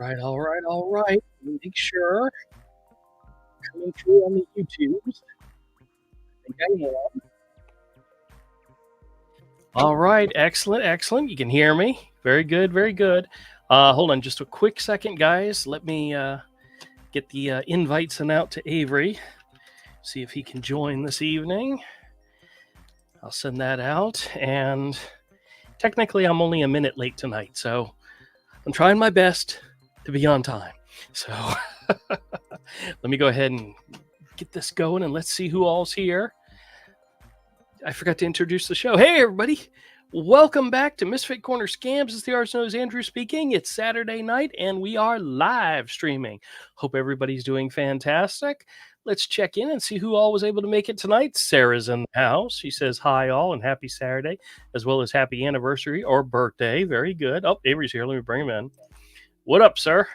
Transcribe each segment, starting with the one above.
All right. Make sure coming through on the YouTubes. I think I am. All right, excellent. You can hear me. Very good. Hold on just a quick second, guys. Let me get the invite sent out to Avery. See if he can join this evening. I'll send that out. And technically, I'm only a minute late tonight, so I'm trying my best to be on time. So let me go ahead and get this going, and let's see who all's here. I forgot to introduce the show. Hey, everybody. Welcome back to Misfit Corner Scams. It's the artist knows Andrew speaking. It's Saturday night, and we are live streaming. Hope everybody's doing fantastic. Let's check in and see who all was able to make it tonight. Sarah's in the house. She says hi, all, and happy Saturday, as well as happy anniversary or birthday. Very good. Oh, Avery's here. Let me bring him in. What up, sir?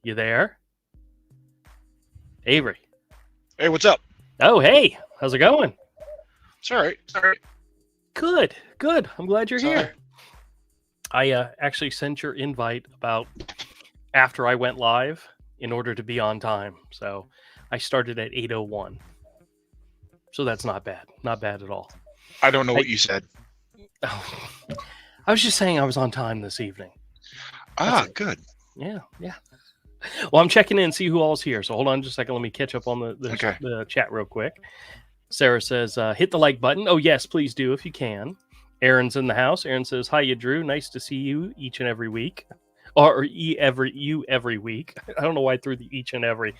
You there? Avery. Hey, what's up? Oh, hey. How's it going? It's all right. Good. I'm glad you're here. I actually sent your invite about after I went live in order to be on time. So I started at 8:01. So that's not bad. Not bad at all. I don't know what you said. Oh, I was just saying I was on time this evening. Good. Yeah. Well, I'm checking in and see who all's here. So hold on just a second. Let me catch up on the chat real quick. Sarah says, hit the like button. Oh, yes, please do if you can. Aaron's in the house. Aaron says, hiya, Drew. Nice to see you each and every week. Or every week. I don't know why I threw the each and every.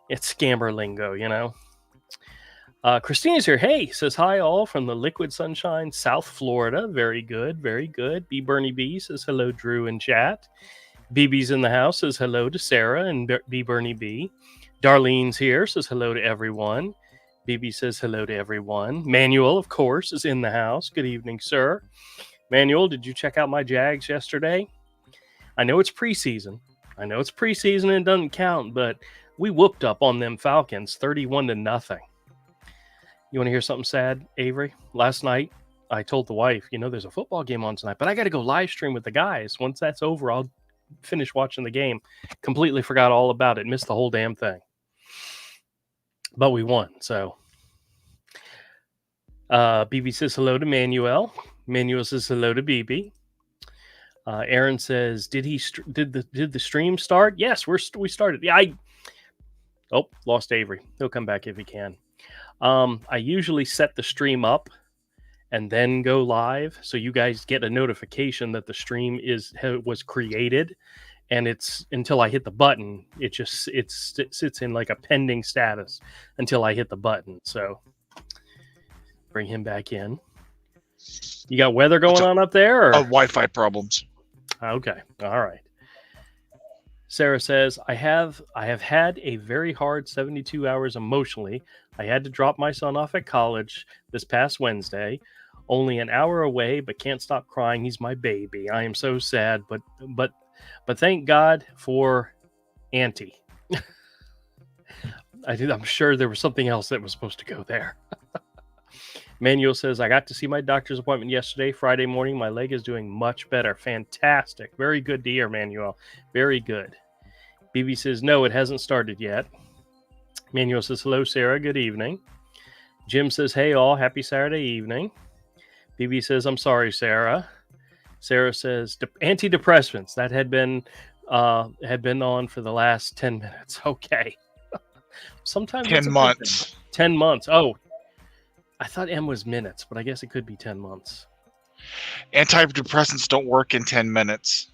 It's scammer lingo, you know. Christina's here. Hey, says hi all from the Liquid Sunshine, South Florida. Very good. B. Bernie B says hello, Drew, in chat. BB's in the house, says hello to Sarah and B. Bernie B. Darlene's here, says hello to everyone. BB says hello to everyone. Manuel, of course, is in the house. Good evening, sir. Manuel, did you check out my Jags yesterday? I know it's preseason and it doesn't count, but we whooped up on them Falcons 31-0. You want to hear something sad, Avery? Last night, I told the wife, there's a football game on tonight, but I got to go live stream with the guys. Once that's over, I'll finish watching the game. Completely forgot all about it. Missed the whole damn thing. But we won, so. BB says hello to Manuel. Manuel says hello to BB. Aaron says, did the stream start? Yes, we started. Yeah, lost Avery. He'll come back if he can. I usually set the stream up and then go live, so you guys get a notification that the stream was created, and it's until I hit the button, it sits in like a pending status until I hit the button. So bring him back in. You got weather going on up there? Or? Wi-Fi problems. Okay, all right. Sarah says, I have had a very hard 72 hours emotionally. I had to drop my son off at college this past Wednesday. Only an hour away, but can't stop crying. He's my baby. I am so sad, but thank God for Auntie. I'm sure there was something else that was supposed to go there. Manuel says, I got to see my doctor's appointment yesterday, Friday morning. My leg is doing much better. Fantastic. Very good to hear, Manuel. Very good. BB says, no, it hasn't started yet. Manuel says, hello, Sarah. Good evening. Jim says, hey, all. Happy Saturday evening. BB says, I'm sorry, Sarah. Sarah says, antidepressants. That had been on for the last 10 minutes. Okay. Sometimes 10 months. 10 months. Oh, I thought M was minutes, but I guess it could be 10 months. Antidepressants don't work in 10 minutes.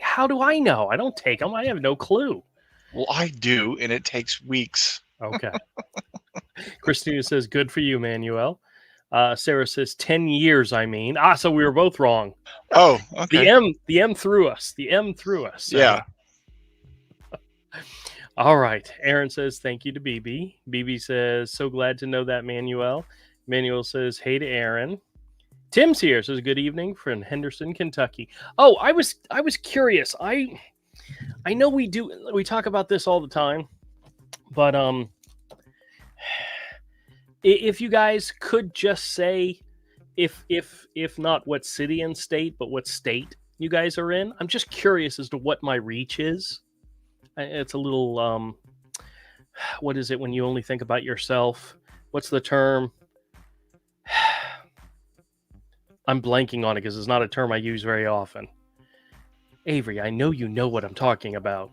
How do I know? I don't take them. I have no clue. Well, I do, and it takes weeks. Okay. Christina says, good for you, Manuel. Sarah says, 10 years, I mean. So we were both wrong. Oh, okay. The M threw us. So. Yeah. All right. Aaron says, thank you to BB. BB says, so glad to know that, Manuel. Manuel says, hey to Aaron. Tim's here. Says, good evening from Henderson, Kentucky. Oh, I was curious. I know we talk about this all the time, but if you guys could just say, if not what city and state, but what state you guys are in. I'm just curious as to what my reach is. It's a little, what is it when you only think about yourself? What's the term? I'm blanking on it because it's not a term I use very often. Avery, I know you know what I'm talking about.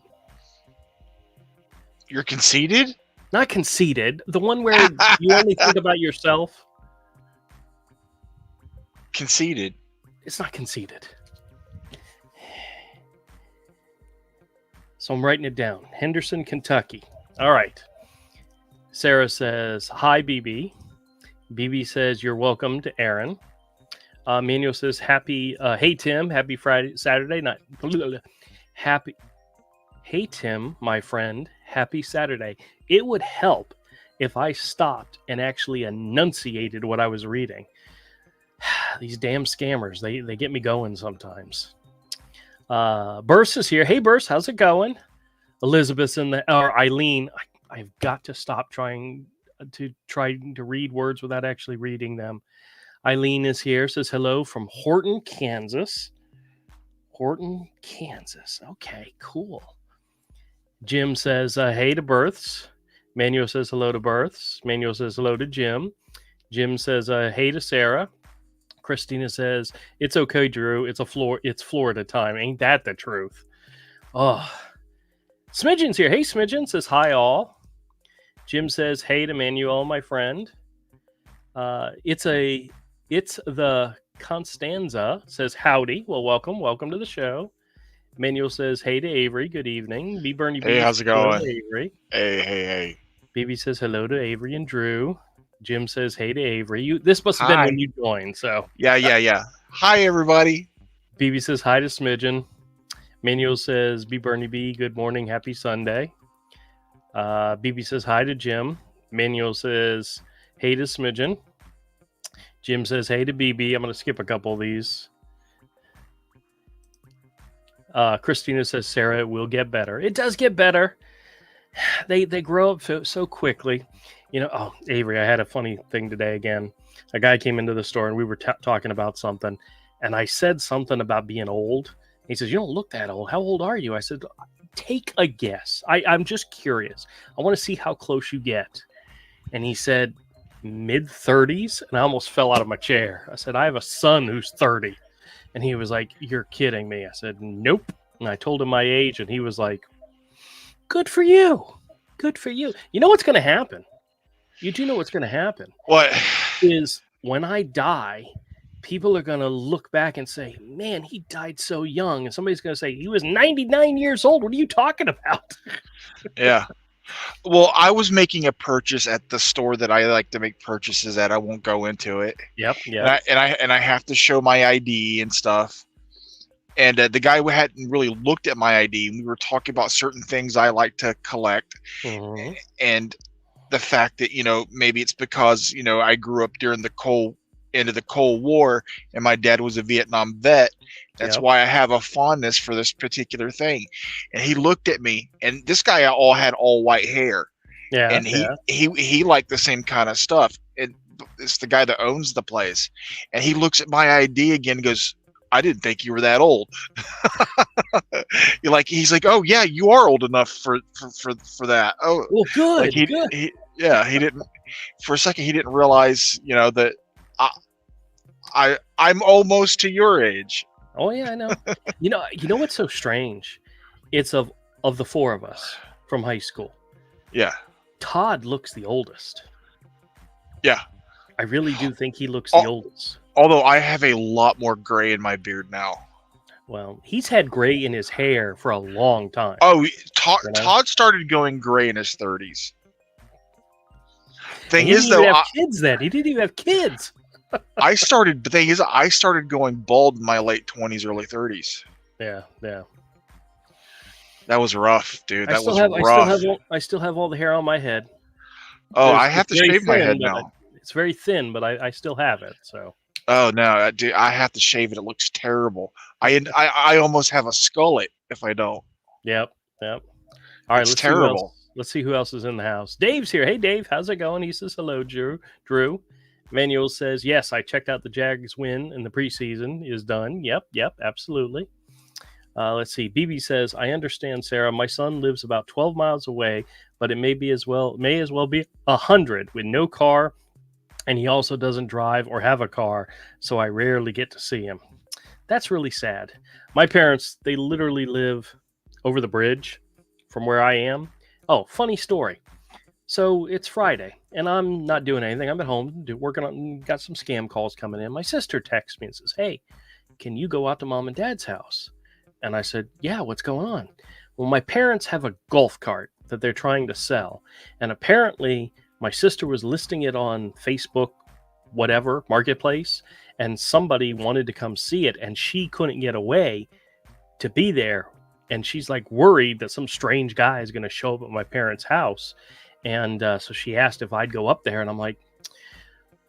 You're conceited? Not conceited. The one where you only think about yourself. Conceited. It's not conceited. So I'm writing it down. Henderson, Kentucky. All right. Sarah says, hi, BB. BB says, you're welcome to Aaron. Manuel says, hey, Tim, happy Friday, Saturday night. Happy. Hey, Tim, my friend, happy Saturday. It would help if I stopped and actually enunciated what I was reading. These damn scammers, they get me going sometimes. Burse is here. Hey, Burse, how's it going? Elizabeth's or Eileen. I've got to stop trying to read words without actually reading them. Eileen is here, says hello from Horton, Kansas. Horton, Kansas. Okay, cool. Jim says, hey to Births. Manuel says hello to Births. Manuel says hello to Jim. Jim says, hey to Sarah. Christina says, it's okay, Drew. It's Florida time. Ain't that the truth? Oh, Smidgen's here. Hey, Smidgen says, hi all. Jim says, hey to Manuel, my friend. It's the Constanza says, howdy. Well, welcome to the show. Manuel says, hey to Avery. Good evening. B. Bernie B. Hey, how's it going? Avery. Hey. BB says hello to Avery and Drew. Jim says, hey to Avery. This must have been when you joined, so. Yeah. Hi, everybody. BB says hi to Smidgen. Manuel says, B. Bernie B. Good morning. Happy Sunday. BB says hi to Jim. Manuel says, hey to Smidgen. Jim says, hey to BB. I'm going to skip a couple of these. Christina says, Sarah, it will get better. It does get better. They grow up so quickly. Avery, I had a funny thing today again. A guy came into the store and we were talking about something. And I said something about being old. He says, you don't look that old. How old are you? I said, take a guess. I'm just curious. I want to see how close you get. And he said, mid-30s. And I almost fell out of my chair. I said, I have a son who's 30. And he was like, you're kidding me. I said, nope. And I told him my age. And he was like, good for you. Good for you. You know what's going to happen? You do know what's going to happen. What? Is when I die, people are going to look back and say, man, he died so young. And somebody's going to say, he was 99 years old. What are you talking about? Yeah. Well, I was making a purchase at the store that I like to make purchases at. I won't go into it. Yep. And I have to show my ID and stuff. And the guy hadn't really looked at my ID. We were talking about certain things I like to collect. Mm-hmm. And the fact that, maybe it's because, I grew up during the end of the Cold War and my dad was a Vietnam vet. That's why I have a fondness for this particular thing. And he looked at me, and this guy had all white hair. Yeah. And he liked the same kind of stuff. And it's the guy that owns the place. And he looks at my ID again and goes, I didn't think you were that old. He's like, oh yeah, you are old enough for that. Oh, well, good. Like he didn't. For a second, he didn't realize, that I'm almost to your age. Oh yeah, I know. You know what's so strange? It's of the four of us from high school. Yeah. Todd looks the oldest. Yeah. I really do think he looks the oldest. Although I have a lot more gray in my beard now. Well, he's had gray in his hair for a long time. Oh, Todd started going gray in his 30s. Thing is, though, kids then. He didn't even have kids. I started going bald in my late 20s, early 30s. Yeah. That was rough, dude. That was rough. I still have all the hair on my head. Oh, I have to shave my head now. It's very thin, but I still have it. So. Oh no, dude, I have to shave it. It looks terrible. I almost have a skullet if I don't. Yep. All right, it's terrible. Let's see who else is in the house. Dave's here. Hey, Dave, how's it going? He says hello, Drew. Manuel says, yes, I checked out the Jags win in the preseason is done. Yep, absolutely. Let's see. BB says, I understand, Sarah. My son lives about 12 miles away, but it may as well be 100 with no car, and he also doesn't drive or have a car, so I rarely get to see him. That's really sad. My parents, they literally live over the bridge from where I am. Oh, funny story. So it's Friday, and I'm not doing anything. I'm at home working on, got some scam calls coming in. My sister texts me and says, hey, can you go out to mom and dad's house? And I said, yeah, what's going on? Well, my parents have a golf cart that they're trying to sell. And apparently my sister was listing it on Facebook, whatever, marketplace. And somebody wanted to come see it and she couldn't get away to be there. And she's like worried that some strange guy is going to show up at my parents' house. And so she asked if I'd go up there. And I'm like,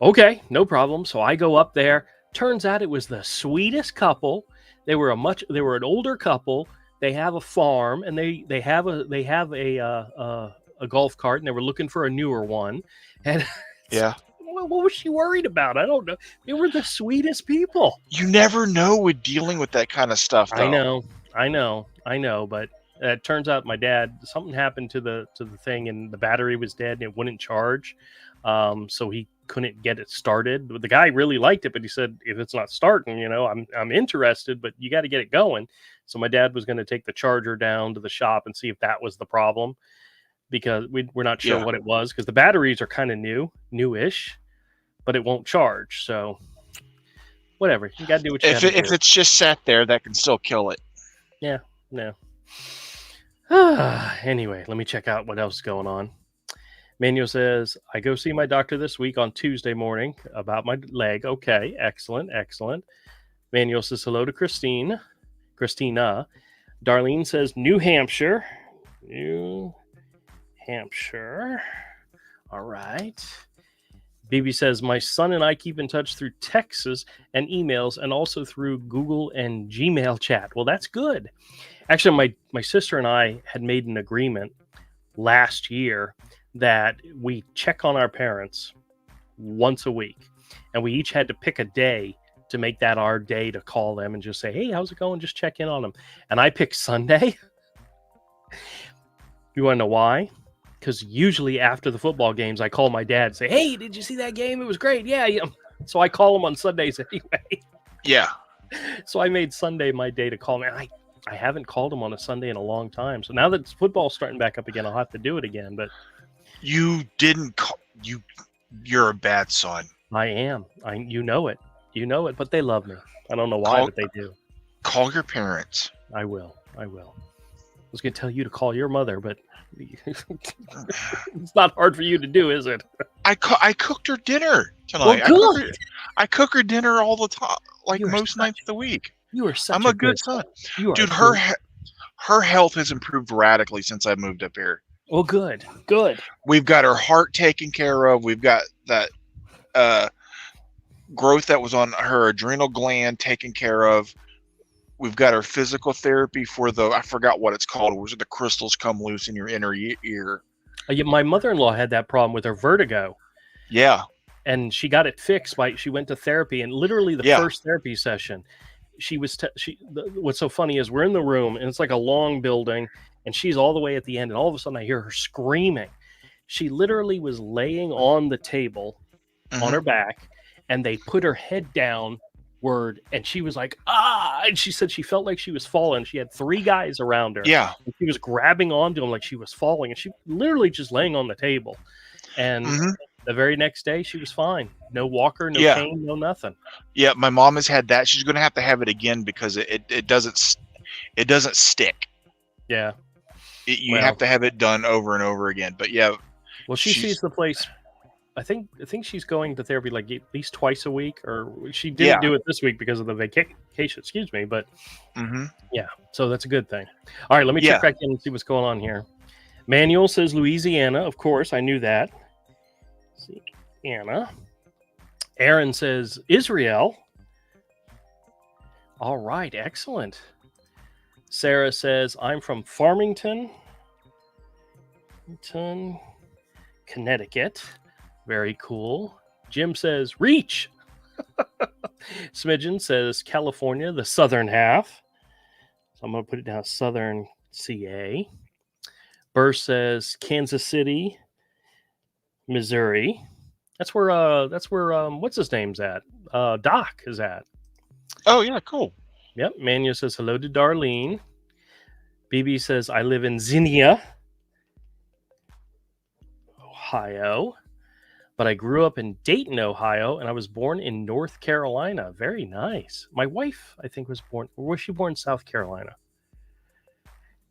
okay, no problem. So I go up there. Turns out it was the sweetest couple. They were an older couple. They have a farm and they have a golf cart, and they were looking for a newer one. And yeah, what was she worried about? I don't know. They were the sweetest people. You never know with dealing with that kind of stuff, though. I know. But it turns out my dad, something happened to the thing, and the battery was dead and it wouldn't charge. So he couldn't get it started. The guy really liked it, but he said, if it's not starting, I'm interested, but you got to get it going. So my dad was going to take the charger down to the shop and see if that was the problem, because we're not sure what it was, because the batteries are kind of newish, but it won't charge. So whatever, you got to do what you got to do. If it's just sat there, that can still kill it. Yeah, no. Anyway, let me check out what else is going on. Manuel says, I go see my doctor this week on Tuesday morning about my leg. Okay, excellent. Manuel says hello to Christina. Darlene says New Hampshire. All right. BB says, my son and I keep in touch through texts and emails, and also through Google and Gmail chat. Well, that's good. Actually, my sister and I had made an agreement last year that we check on our parents once a week, and we each had to pick a day to make that our day to call them and just say, hey, how's it going? Just check in on them. And I picked Sunday. You want to know why? Because usually after the football games, I call my dad and say, hey, did you see that game? It was great. Yeah. So I call him on Sundays anyway. Yeah. So I made Sunday my day to call him. I haven't called him on a Sunday in a long time. So now that football's starting back up again, I'll have to do it again. But you didn't call. You're a bad son. I am. You know it, but they love me. I don't know why, but they do. Call your parents. I will. I was going to tell you to call your mother, but it's not hard for you to do, is it? I cooked her dinner tonight. Well, good. I cook her dinner all the time, most nights of the week. You are such I'm a good son. Dude, her health has improved radically since I moved up here. Oh, good. We've got her heart taken care of. We've got that growth that was on her adrenal gland taken care of. We've got her physical therapy for I forgot what it's called, where the crystals come loose in your inner ear. My mother-in-law had that problem with her vertigo. Yeah. And she got it fixed she went to therapy, and literally the first therapy session, what's so funny is we're in the room and it's like a long building, and she's all the way at the end, and all of a sudden I hear her screaming. She literally was laying on the table on her back, and they put her head down and she was like, and she said she felt like she was falling. She had 3 guys around her. Yeah. And she was grabbing onto them like she was falling, and she literally just laying on the table. And the very next day she was fine. No walker, no cane, no nothing. Yeah, my mom has had that. She's going to have it again because it doesn't stick. Yeah. You have to have it done over and over again. But yeah. Well, she sees the place. I think she's going to therapy like at least twice a week, or she didn't do it this week because of the vacation. Excuse me, but yeah, so that's a good thing. All right, let me check back in and see what's going on here. Manuel says Louisiana, of course, I knew that. See, Anna. Aaron says Israel. All right, excellent. Sarah says I'm from Farmington, Connecticut. Very cool. Jim says, reach. Smidgen says, California, the southern half. So I'm going to put it down, southern CA. Burr says, Kansas City, Missouri. That's where what's his name's at? Doc is at. Oh, yeah, cool. Yep. Manu says, hello to Darlene. BB says, I live in Xenia, Ohio. But I grew up in Dayton, Ohio, and I was born in North Carolina. Very nice. My wife, I think, was she born in South Carolina?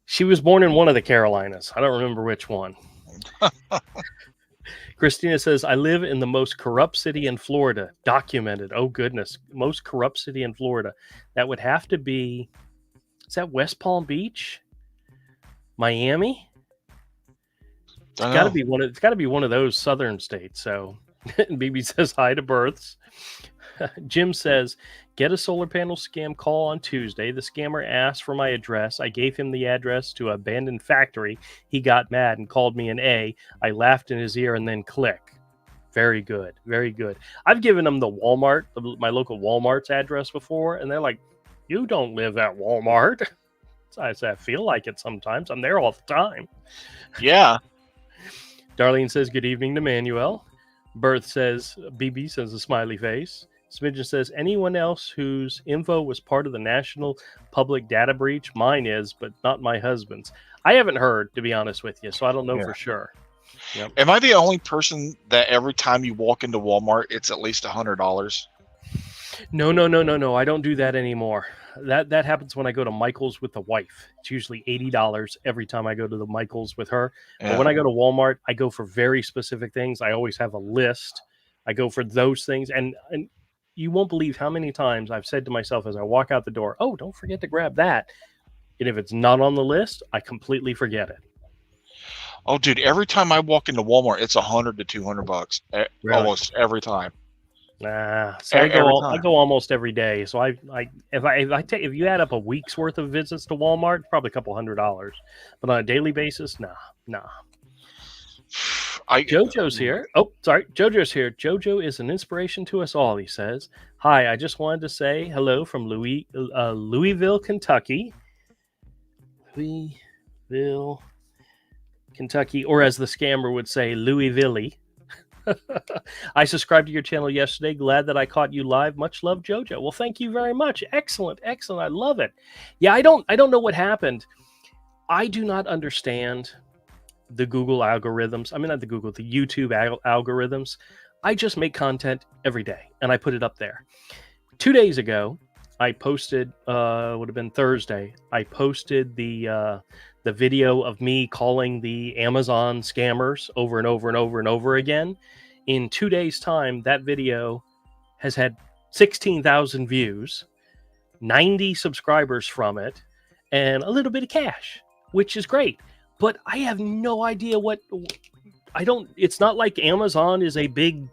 She was born in one of the Carolinas. I don't remember which one. Christina says, I live in the most corrupt city in Florida. Documented. Oh, goodness. Most corrupt city in Florida. That would have to be, is that West Palm Beach? Miami? It's got to be one of those southern states. So BB says hi to Births. Jim says, get a solar panel scam call on Tuesday. The scammer asked for my address. I gave him the address to an abandoned factory. He got mad and called me an A. I laughed in his ear and then click. Very good. Very good. I've given them the Walmart, my local Walmart's address before, and they're like, you don't live at Walmart. So I feel like it sometimes. I'm there all the time. Yeah. Darlene says, good evening to Manuel. Birth says, BB says a smiley face. Smidgen says, anyone else whose info was part of the national public data breach? Mine is, but not my husband's. I haven't heard, to be honest with you, so I don't know for sure. Yep. Am I the only person that every time you walk into Walmart, it's at least $100? No. I don't do that anymore. That happens when I go to Michael's with the wife. It's usually $80 every time I go to the Michael's with her. Yeah. But when I go to Walmart, I go for very specific things. I always have a list. I go for those things. And you won't believe how many times I've said to myself as I walk out the door, oh, don't forget to grab that. And if it's not on the list, I completely forget it. Oh, dude, every time I walk into Walmart, it's $100 to $200 Really? Almost every time. Nah, so I go almost every day. So if you add up a week's worth of visits to Walmart, probably a couple $100. But on a daily basis, nah. Jojo's here. Oh, sorry, Jojo's here. Jojo is an inspiration to us all. He says, "Hi, I just wanted to say hello from Louisville, Kentucky. Louisville, Kentucky, or as the scammer would say, Louisville." I subscribed to your channel yesterday. Glad that I caught you live. Much love, Jojo. Well, thank you very much. Excellent. I love it. Yeah, I don't know what happened. I do not understand the Google algorithms. I mean, not the Google, the YouTube algorithms. I just make content every day and I put it up there. 2 days ago, I posted, would have been Thursday. I posted the video of me calling the Amazon scammers over and over and over and over again. In 2 days' time, that video has had 16,000 views, 90 subscribers from it, and a little bit of cash, which is great. But I have no idea it's not like Amazon is a big,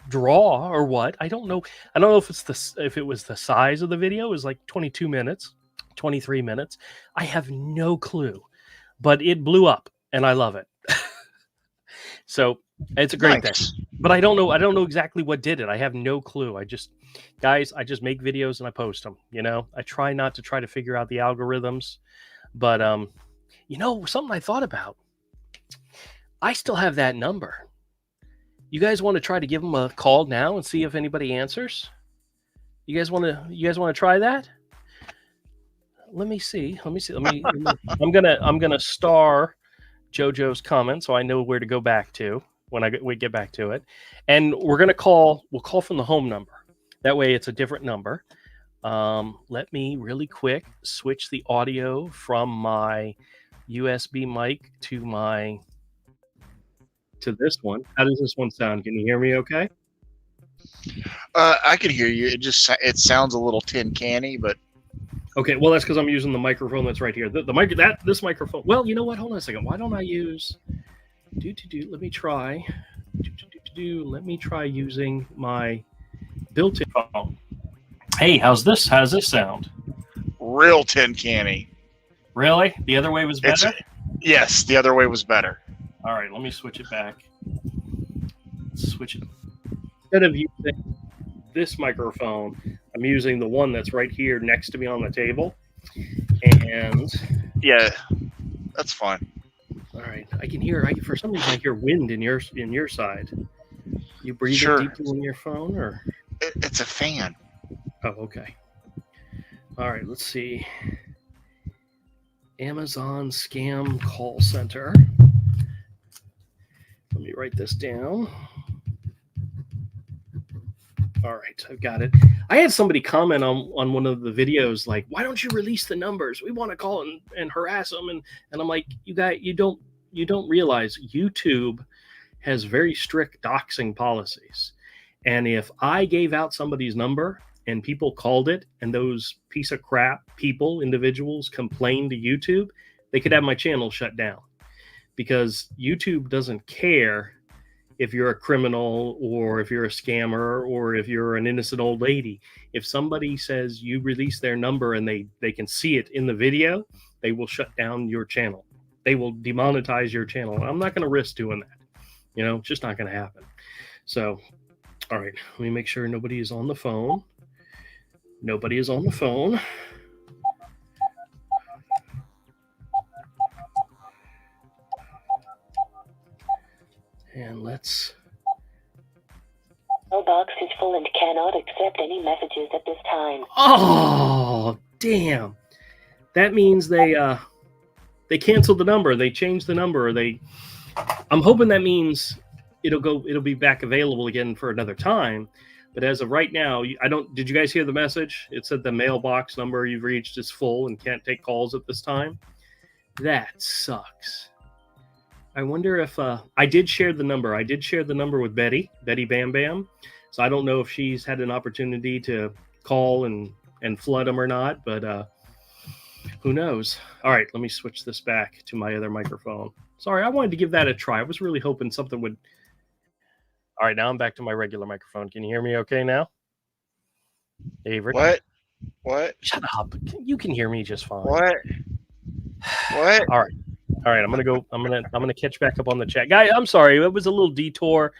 draw or what. I don't know. I don't know if it was the size of the video. It was like 22 minutes, 23 minutes. I have no clue, but it blew up and I love it. So it's a great thing, but I don't know exactly what did it. I have no clue. I just make videos and I post them, I try not to figure out the algorithms, but something I thought about, I still have that number. You guys want to try to give them a call now and see if anybody answers? You guys want to try that? Let me see. I'm gonna star Jojo's comment so I know where to go back to when we get back to it. And we'll call from the home number. That way it's a different number. Let me really quick switch the audio from my USB mic to this one. How does this one sound? Can you hear me okay? I can hear you. It sounds a little tin canny, but okay, well, that's because I'm using the microphone that's right here. This microphone. Well, you know what? Hold on a second. Why don't I use? Let me try. Let me try using my built-in phone. Hey, how's this? How's this sound? Real tin canny. Really? The other way was better? Yes, the other way was better. All right, let me switch it back. switch it. Instead of using this microphone, I'm using the one that's right here next to me on the table. And yeah, that's fine. All right, I can hear. For some reason, I hear wind in your side. You breathing Sure. deeply in your phone, or it's a fan? Oh, okay. All right, let's see. Amazon scam call center. Let me write this down. All right, I've got it. I had somebody comment on one of the videos like, "Why don't you release the numbers? We want to call and harass them." And I'm like, "You guys, you don't realize YouTube has very strict doxing policies. And if I gave out somebody's number and people called it and those piece of crap individuals complained to YouTube, they could have my channel shut down, because YouTube doesn't care if you're a criminal or if you're a scammer or if you're an innocent old lady. If somebody says you release their number and they can see it in the video, they will shut down your channel. They will demonetize your channel. I'm not going to risk doing that. It's just not going to happen. So, all right, let me make sure nobody is on the phone. Nobody is on the phone. And let's... Mailbox is full and cannot accept any messages at this time. Oh, damn. That means they canceled the number. They changed the number. I'm hoping that means it'll be back available again for another time. But as of right now, did you guys hear the message? It said the mailbox number you've reached is full and can't take calls at this time. That sucks. I wonder if I did share the number. I did share the number with Betty Bam Bam. So I don't know if she's had an opportunity to call and flood them or not, but who knows? All right, let me switch this back to my other microphone. Sorry, I wanted to give that a try. I was really hoping something would... All right, now I'm back to my regular microphone. Can you hear me okay now? Avery? What? Shut up. You can hear me just fine. What? All right, I'm gonna catch back up on the chat. Guy, I'm sorry, it was a little detour.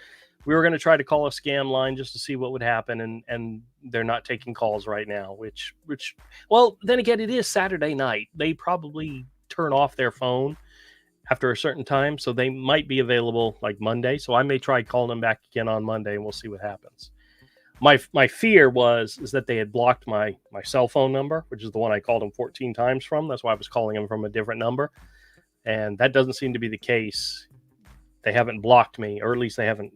We were gonna try to call a scam line just to see what would happen, and they're not taking calls right now, which well, then again, it is Saturday night. They probably turn off their phone after a certain time, so they might be available like Monday. So I may try calling them back again on Monday, and we'll see what happens. My fear is that they had blocked my cell phone number, which is the one I called them 14 times from. That's why I was calling them from a different number. And that doesn't seem to be the case. They haven't blocked me, or at least they haven't,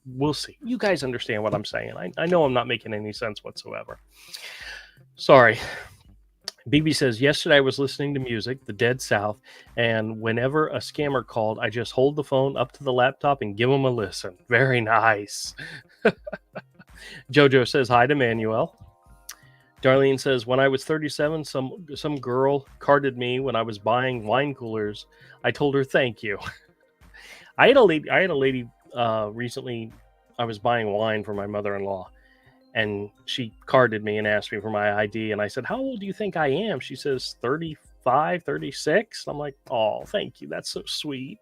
we'll see. You guys understand what I'm saying. I know I'm not making any sense whatsoever. Sorry. BB says, yesterday I was listening to music, the Dead South, and whenever a scammer called, I just hold the phone up to the laptop and give them a listen. Very nice. Jojo says, hi to Manuel. Darlene says, when I was 37, some girl carded me when I was buying wine coolers. I told her thank you. I had a lady recently. I was buying wine for my mother-in-law, and she carded me and asked me for my ID. And I said, how old do you think I am? She says 35, 36. I'm like, oh, thank you. That's so sweet.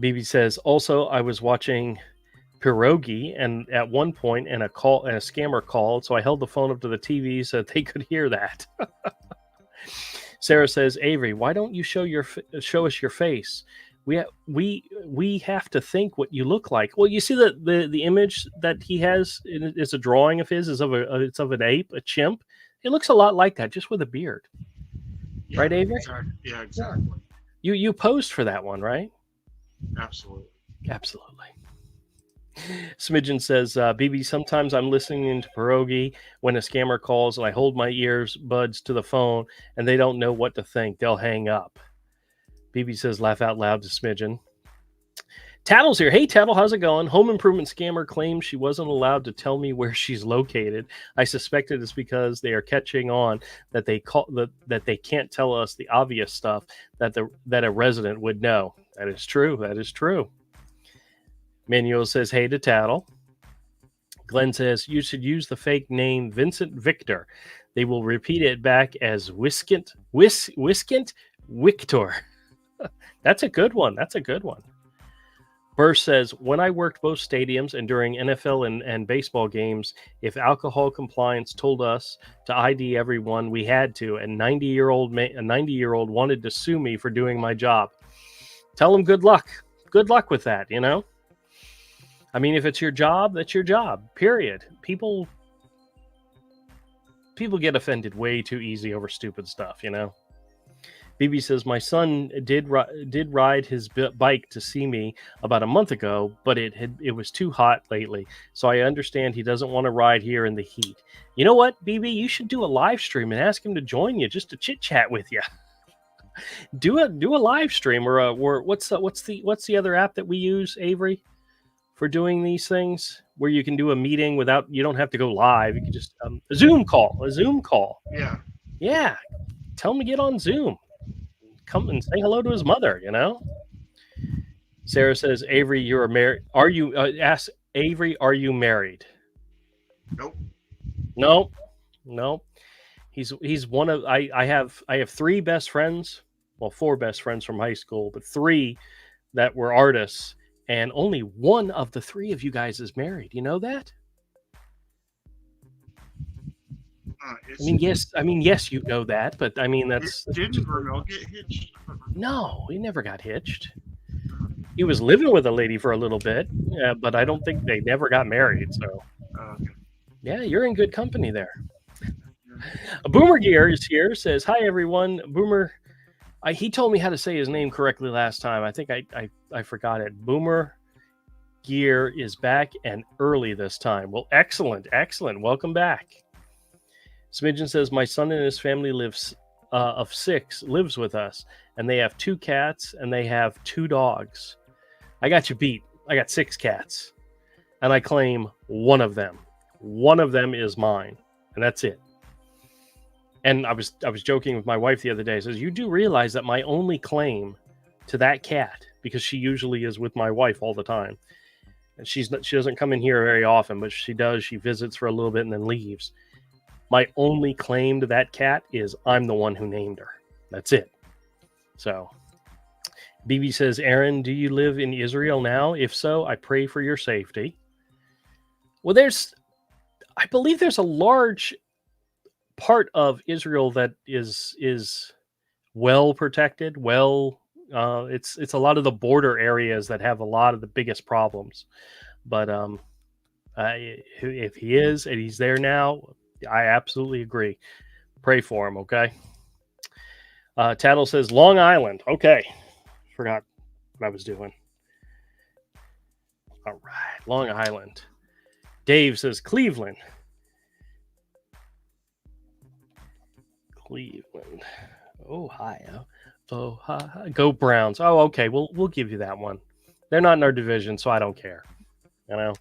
BB says, also, I was watching Pierogi, and at one point, a scammer called, so I held the phone up to the TV so that they could hear that. Sarah says, Avery, why don't you show us your face? We have to think what you look like. Well, you see the image that he has is a drawing of his, it's of an ape, a chimp. It looks a lot like that, just with a beard. Yeah, right, Avery? Exactly. Yeah, exactly. You posed for that one, right? Absolutely. Smidgen says, BB, sometimes I'm listening into Pierogi when a scammer calls and I hold my earbuds to the phone and they don't know what to think. They'll hang up. BB says, laugh out loud to Smidgen. Tattle's here. Hey, Tattle, how's it going? Home improvement scammer claims she wasn't allowed to tell me where she's located. I suspected it's because they are catching on that that they can't tell us the obvious stuff that a resident would know. That is true. Manuel says, hey to Tattle. Glenn says, you should use the fake name Vincent Victor. They will repeat it back as Wiskant Victor. That's a good one. Burst says, when I worked both stadiums and during NFL and baseball games, if alcohol compliance told us to ID everyone, we had to. And a 90-year-old wanted to sue me for doing my job. Tell him good luck. Good luck with that, you know? I mean, if it's your job, that's your job, period. People get offended way too easy over stupid stuff, you know? BB says, my son did ride his bike to see me about a month ago, but it was too hot lately. So I understand he doesn't want to ride here in the heat. You know what, BB? You should do a live stream and ask him to join you just to chit chat with you. Do a live stream or what's the other app that we use, Avery, for doing these things where you can do a meeting without, you don't have to go live. You can just a Zoom call. Yeah. Tell him to get on Zoom. Come and say hello to his mother, you know? Sarah says, Avery, you're married. Are you, ask Avery, are you married? Nope. No. He's one of, I have 3 best friends, well, 4 best friends from high school, but 3 that were artists, and only one of the 3 of you guys is married. You know that? I mean, yes, you know that, but I mean, that's didn't Vernell get hitched? No, he never got hitched. He was living with a lady for a little bit, but I don't think they never got married. So, Okay. Yeah, you're in good company there. Boomer Gear is here. Says, hi, everyone. Boomer, he told me how to say his name correctly last time. I think I forgot it. Boomer Gear is back and early this time. Well, excellent. Welcome back. Smidgen says, my son and his family of 6 lives with us, and they have 2 cats and they have 2 dogs. I got you beat. I got 6 cats, and I claim one of them. One of them is mine, and that's it. And I was joking with my wife the other day. I says, you do realize that my only claim to that cat, because she usually is with my wife all the time, and she doesn't come in here very often, but she does. She visits for a little bit and then leaves. My only claim to that cat is I'm the one who named her. That's it. So, BB says, Aaron, do you live in Israel now? If so, I pray for your safety. Well, I believe there's a large part of Israel that is well protected. It's a lot of the border areas that have a lot of the biggest problems. But if he is and he's there now, I absolutely agree. Pray for him, okay? Tattle says Long Island. Okay. Forgot what I was doing. All right. Long Island. Dave says Cleveland. Ohio. Go Browns. Oh, okay. We'll give you that one. They're not in our division, so I don't care. You know?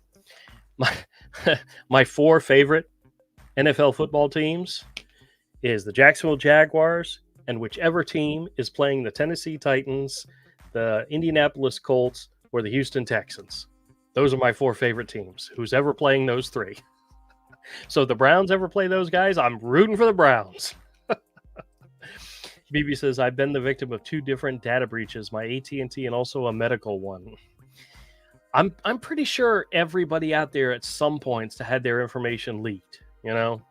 My 4 favorite NFL football teams is the Jacksonville Jaguars and whichever team is playing the Tennessee Titans, the Indianapolis Colts, or the Houston Texans. Those are my 4 favorite teams. Who's ever playing those 3. So if the Browns ever play those guys, I'm rooting for the Browns. BB says, I've been the victim of 2 different data breaches, my AT&T and also a medical one. I'm pretty sure everybody out there at some points had their information leaked. You know,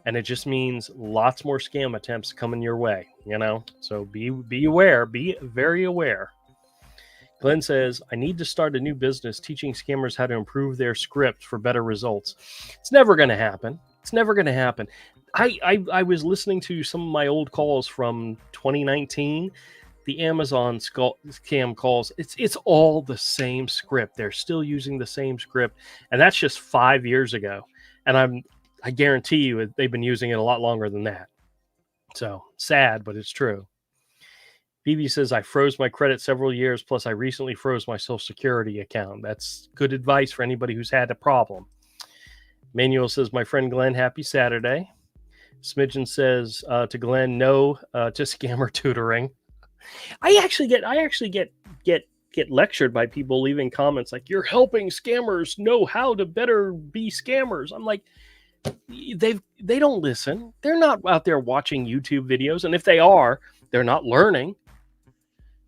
and it just means lots more scam attempts coming your way, you know, so be aware, be very aware. Glenn says, I need to start a new business teaching scammers how to improve their script for better results. It's never going to happen. I was listening to some of my old calls from 2019, the Amazon scam calls. It's all the same script. They're still using the same script, and that's just 5 years ago. And I guarantee you they've been using it a lot longer than that. So sad, but it's true. BB says, I froze my credit several years, plus I recently froze my Social Security account. That's good advice for anybody who's had a problem. Manuel says, my friend Glenn, happy Saturday. Smidgen says to Glenn, no to scammer tutoring. I actually get lectured by people leaving comments like, you're helping scammers know how to better be scammers. I'm like, they don't listen. They're not out there watching YouTube videos, and if they are, they're not learning.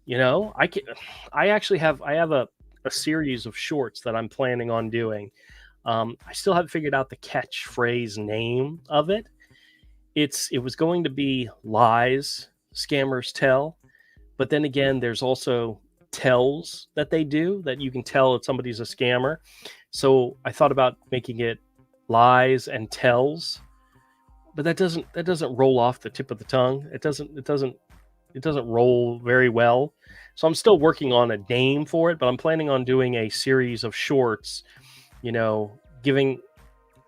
You know, I have a series of shorts that I'm planning on doing. I still haven't figured out the catchphrase name of it. It was going to be lies scammers tell, but then again, there's also tells that they do that you can tell if somebody's a scammer. So I thought about making it lies and tells, but that doesn't roll off the tip of the tongue. It doesn't roll very well. So I'm still working on a name for it, but I'm planning on doing a series of shorts, giving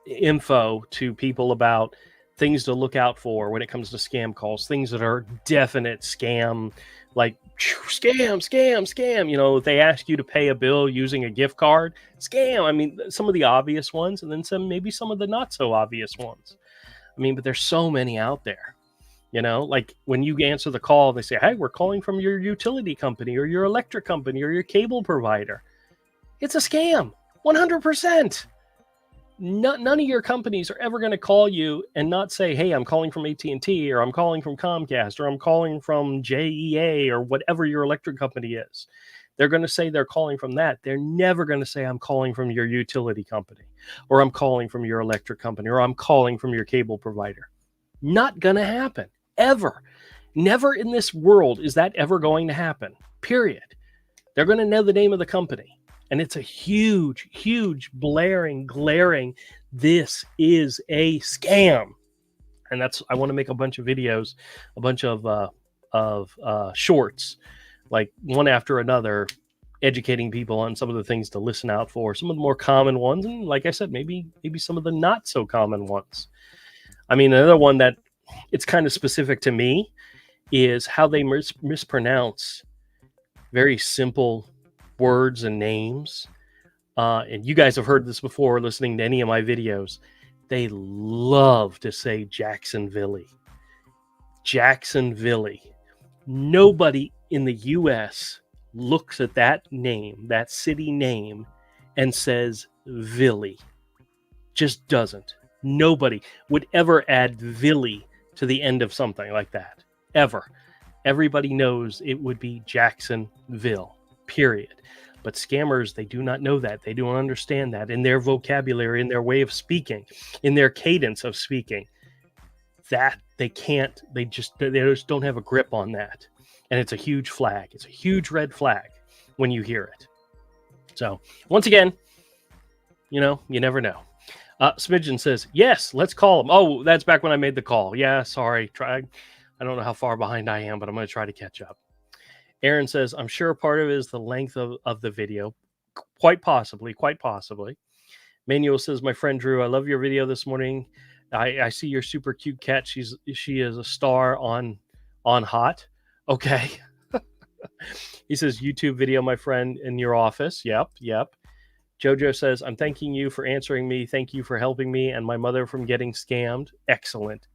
info to people about things to look out for when it comes to scam calls, things that are definite scam, like scam. If they ask you to pay a bill using a gift card, scam. I mean, some of the obvious ones, and then maybe some of the not so obvious ones. I mean, but there's so many out there. Like when you answer the call, they say, "Hey, we're calling from your utility company or your electric company or your cable provider." It's a scam, 100%. None of your companies are ever going to call you and not say, "Hey, I'm calling from AT&T, or I'm calling from Comcast, or I'm calling from JEA, or whatever your electric company is." They're going to say they're calling from that. They're never going to say, "I'm calling from your utility company, or I'm calling from your electric company, or I'm calling from your cable provider." Not going to happen, ever. Never in this world is that ever going to happen, period. They're going to know the name of the company. And it's a huge, huge, glaring, this is a scam. And I want to make a bunch of videos, a bunch of shorts, like one after another, educating people on some of the things to listen out for, some of the more common ones. And like I said, maybe some of the not so common ones. I mean, another one that it's kind of specific to me is how they mispronounce very simple words and names. And you guys have heard this before listening to any of my videos. They love to say Jacksonville. Nobody in the US looks at that name, that city name, and says Villy. Just doesn't. Nobody would ever add Villy to the end of something like that. Ever. Everybody knows it would be Jacksonville, period. But scammers, they do not know that. They don't understand that in their vocabulary, in their way of speaking, in their cadence of speaking. That they can't, they just don't have a grip on that. And it's a huge flag. It's a huge red flag when you hear it. So, once again, you never know. Smidgen says, yes, let's call him. Oh, that's back when I made the call. Yeah, sorry. I don't know how far behind I am, but I'm going to try to catch up. Aaron says, I'm sure part of it is the length of the video. Quite possibly. Manuel says, my friend Drew, I love your video this morning. I see your super cute cat. She is a star on Hot. Okay. He says, YouTube video, my friend, in your office. Yep. Jojo says, I'm thanking you for answering me. Thank you for helping me and my mother from getting scammed. Excellent.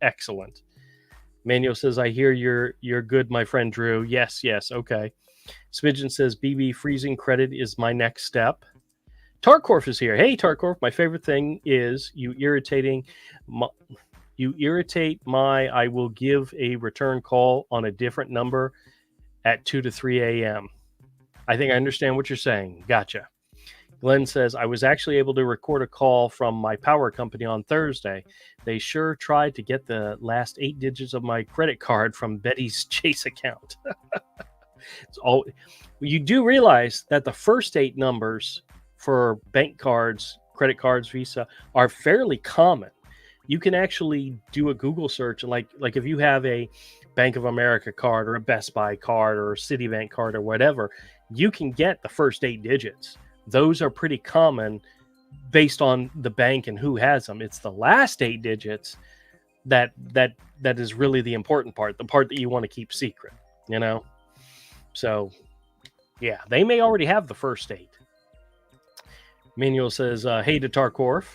Manuel says, I hear you're good, my friend Drew. Yes. Okay. Smidgen says, BB freezing credit is my next step. Tarkorf is here. Hey, Tarkorf. My favorite thing is you irritate my, I will give a return call on a different number at 2 to 3 a.m. I think I understand what you're saying. Gotcha. Glenn says, I was actually able to record a call from my power company on Thursday. They sure tried to get the last 8 digits of my credit card from Betty's Chase account. You do realize that the first 8 numbers for bank cards, credit cards, Visa, are fairly common. You can actually do a Google search, like if you have a Bank of America card or a Best Buy card or a Citibank card or whatever, you can get the first 8 digits. Those are pretty common based on the bank and who has them. It's the last 8 digits that is really the important part, the part that you want to keep secret, So, yeah, they may already have the first 8. Manuel says, hey to Tarkorf.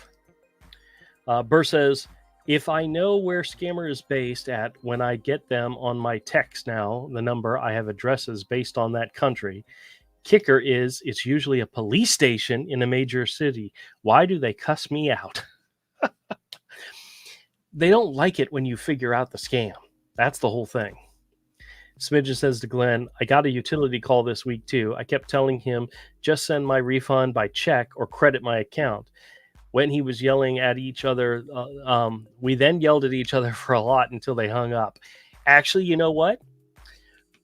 Burr says, if I know where scammer is based at when I get them on my text now, the number, I have addresses based on that country. Kicker is it's usually a police station in a major city. Why do they cuss me out? They don't like it when you figure out the scam. That's the whole thing. Smidgen says to Glenn, I got a utility call this week too. I kept telling him, just send my refund by check or credit my account. When he was yelling at each other, we then yelled at each other for a lot until they hung up. Actually, you know what?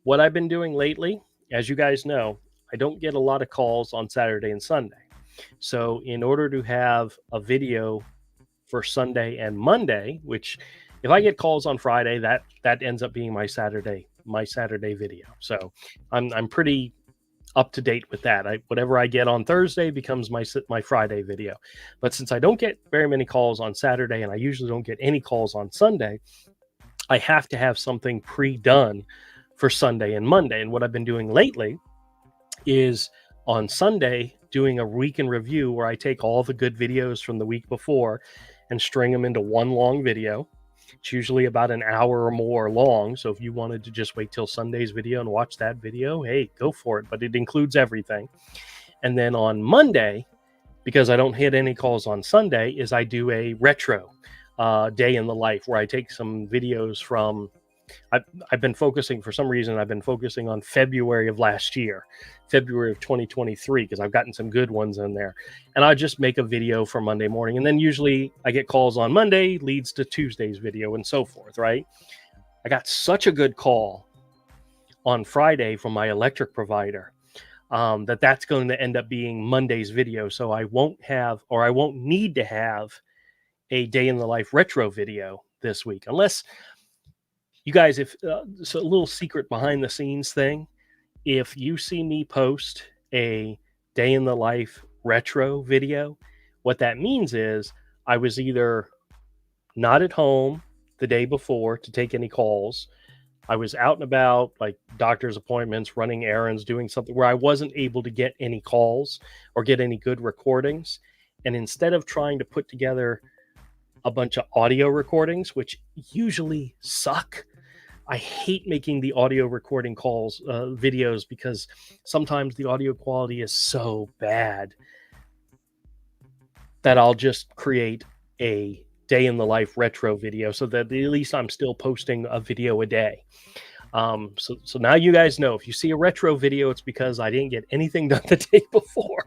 What I've been doing lately, as you guys know, I don't get a lot of calls on Saturday and Sunday. So in order to have a video for Sunday and Monday, which if I get calls on Friday, that ends up being my Saturday video. So I'm pretty up to date with that. Whatever I get on Thursday becomes my Friday video. But since I don't get very many calls on Saturday and I usually don't get any calls on Sunday, I have to have something pre-done for Sunday and Monday. And what I've been doing lately is on Sunday doing a week in review where I take all the good videos from the week before and string them into one long video. It's usually about an hour or more long. So if you wanted to just wait till Sunday's video and watch that video, hey, go for it. But it includes everything. And then on Monday, because I don't hit any calls on Sunday, is I do a retro day in the life where I take some videos from, I've been focusing, for some reason, I've been focusing on February of last year, February of 2023, because I've gotten some good ones in there. And I just make a video for Monday morning. And then usually I get calls on Monday, leads to Tuesday's video and so forth, right? I got such a good call on Friday from my electric provider that's going to end up being Monday's video. So I won't need to have a day in the life retro video this week, unless you guys, if so, a little secret behind the scenes thing, if you see me post a day in the life retro video, what that means is I was either not at home the day before to take any calls. I was out and about, like doctor's appointments, running errands, doing something where I wasn't able to get any calls or get any good recordings. And instead of trying to put together a bunch of audio recordings, which usually suck, I hate making the audio recording calls, videos, because sometimes the audio quality is so bad that I'll just create a day in the life retro video so that at least I'm still posting a video a day. So now you guys know, if you see a retro video, it's because I didn't get anything done the day before.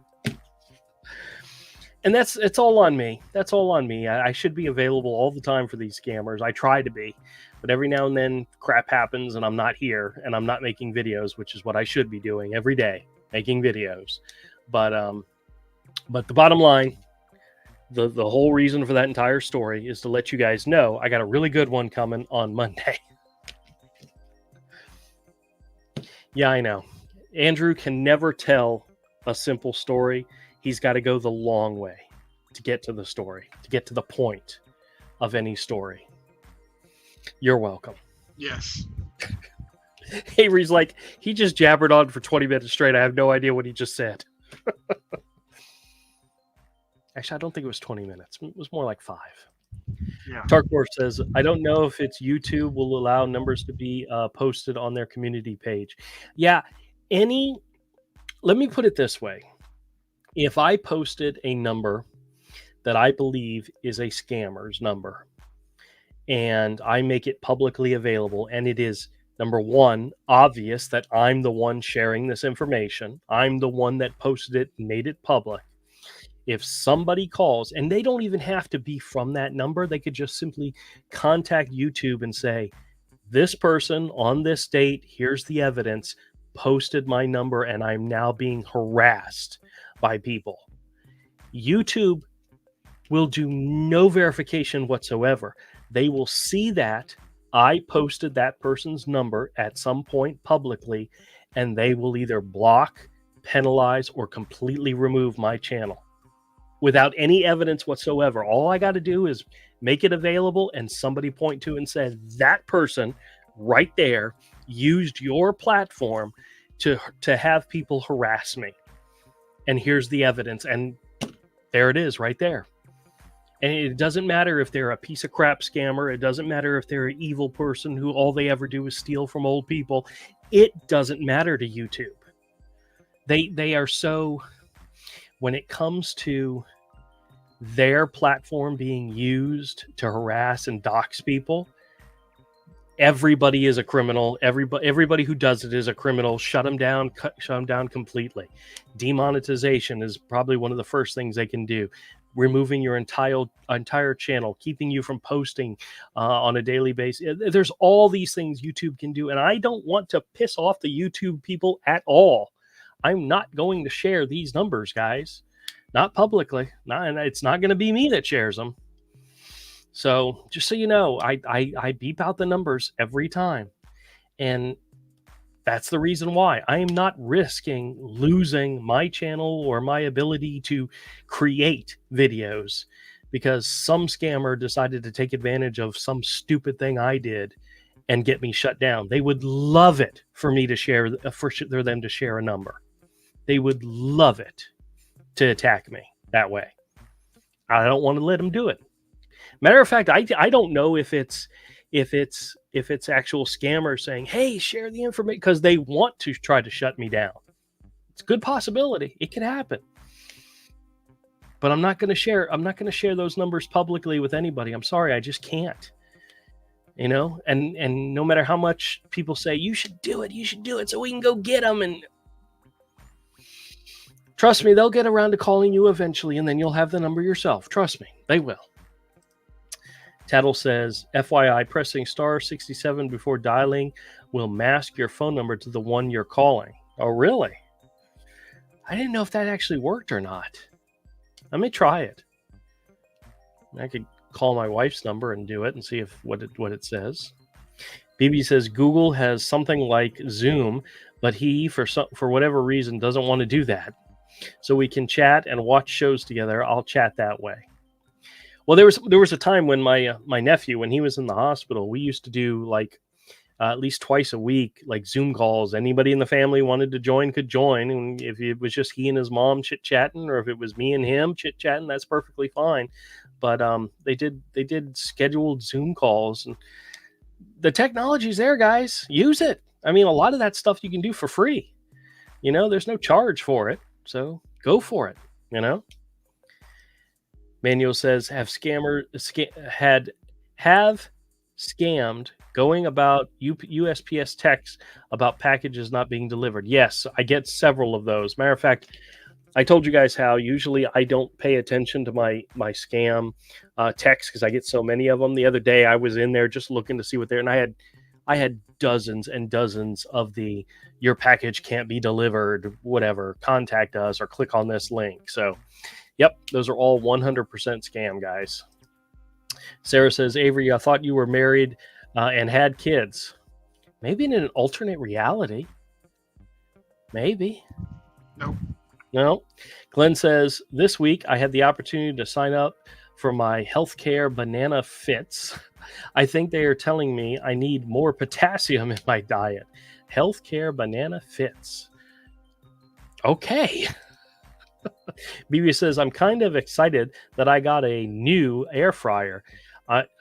And it's all on me. That's all on me. I should be available all the time for these scammers. I try to be, but every now and then crap happens and I'm not here and I'm not making videos, which is what I should be doing every day, making videos. But the bottom line, the whole reason for that entire story is to let you guys know I got a really good one coming on Monday. Yeah, I know. Andrew can never tell a simple story. He's got to go the long way to get to the story, to get to the point of any story. You're welcome. Yes. Avery's like, he just jabbered on for 20 minutes straight. I have no idea what he just said. Actually, I don't think it was 20 minutes. It was more like 5. Yeah. Tarkor says, I don't know if it's YouTube will allow numbers to be posted on their community page. Yeah, let me put it this way. If I posted a number that I believe is a scammer's number and I make it publicly available, and it is, number one, obvious that I'm the one sharing this information, I'm the one that posted it, made it public. If somebody calls, and they don't even have to be from that number, they could just simply contact YouTube and say, this person on this date, here's the evidence, posted my number, and I'm now being harassed by people. YouTube will do no verification whatsoever. They will see that I posted that person's number at some point publicly, and they will either block, penalize, or completely remove my channel without any evidence whatsoever. All I got to do is make it available and somebody point to it and say, that person right there used your platform to have people harass me. And here's the evidence. And there it is right there. And it doesn't matter if they're a piece of crap scammer. It doesn't matter if they're an evil person who all they ever do is steal from old people. It doesn't matter to YouTube. They are so, when it comes to their platform being used to harass and dox people, everybody is a criminal. Everybody who does it is a criminal. Shut them down. Shut them down completely. Demonetization is probably one of the first things they can do. Removing your entire channel, keeping you from posting on a daily basis. There's all these things YouTube can do, and I don't want to piss off the YouTube people at all. I'm not going to share these numbers, guys. Not publicly. And it's not going to be me that shares them. So just so you know, I beep out the numbers every time. And that's the reason why. I am not risking losing my channel or my ability to create videos because some scammer decided to take advantage of some stupid thing I did and get me shut down. They would love it for me to share, for them to share a number. They would love it to attack me that way. I don't want to let them do it. Matter of fact, I don't know if it's actual scammers saying, "Hey, share the information," because they want to try to shut me down. It's a good possibility. It could happen. But I'm not going to share those numbers publicly with anybody. I'm sorry, I just can't. You know, and no matter how much people say you should do it so we can go get them, and trust me, they'll get around to calling you eventually, and then you'll have the number yourself. Trust me, they will. Tattle says, FYI, pressing *67 before dialing will mask your phone number to the one you're calling. Oh, really? I didn't know if that actually worked or not. Let me try it. I could call my wife's number and do it and see what it says. BB says Google has something like Zoom, but he, for whatever reason, doesn't want to do that. So we can chat and watch shows together. I'll chat that way. Well, there was a time when my nephew, when he was in the hospital, we used to do like at least twice a week, like Zoom calls. Anybody in the family wanted to join could join. And if it was just he and his mom chit-chatting, or if it was me and him chit-chatting, that's perfectly fine. But they did scheduled Zoom calls. And the technology's there, guys. Use it. I mean, a lot of that stuff you can do for free. You know, there's no charge for it. So go for it, you know. Manuel says, have scammed going about USPS texts about packages not being delivered. Yes, I get several of those. Matter of fact, I told you guys how usually I don't pay attention to my scam texts because I get so many of them. The other day I was in there just looking to see what they're, and I had dozens and dozens of the your package can't be delivered, whatever, contact us or click on this link. So yep, those are all 100% scam, guys. Sarah says, Avery, I thought you were married and had kids. Maybe in an alternate reality. Maybe. Nope. No. Glenn says, this week I had the opportunity to sign up for my healthcare banana fits. I think they are telling me I need more potassium in my diet. Healthcare banana fits. Okay. BB says, I'm kind of excited that I got a new air fryer.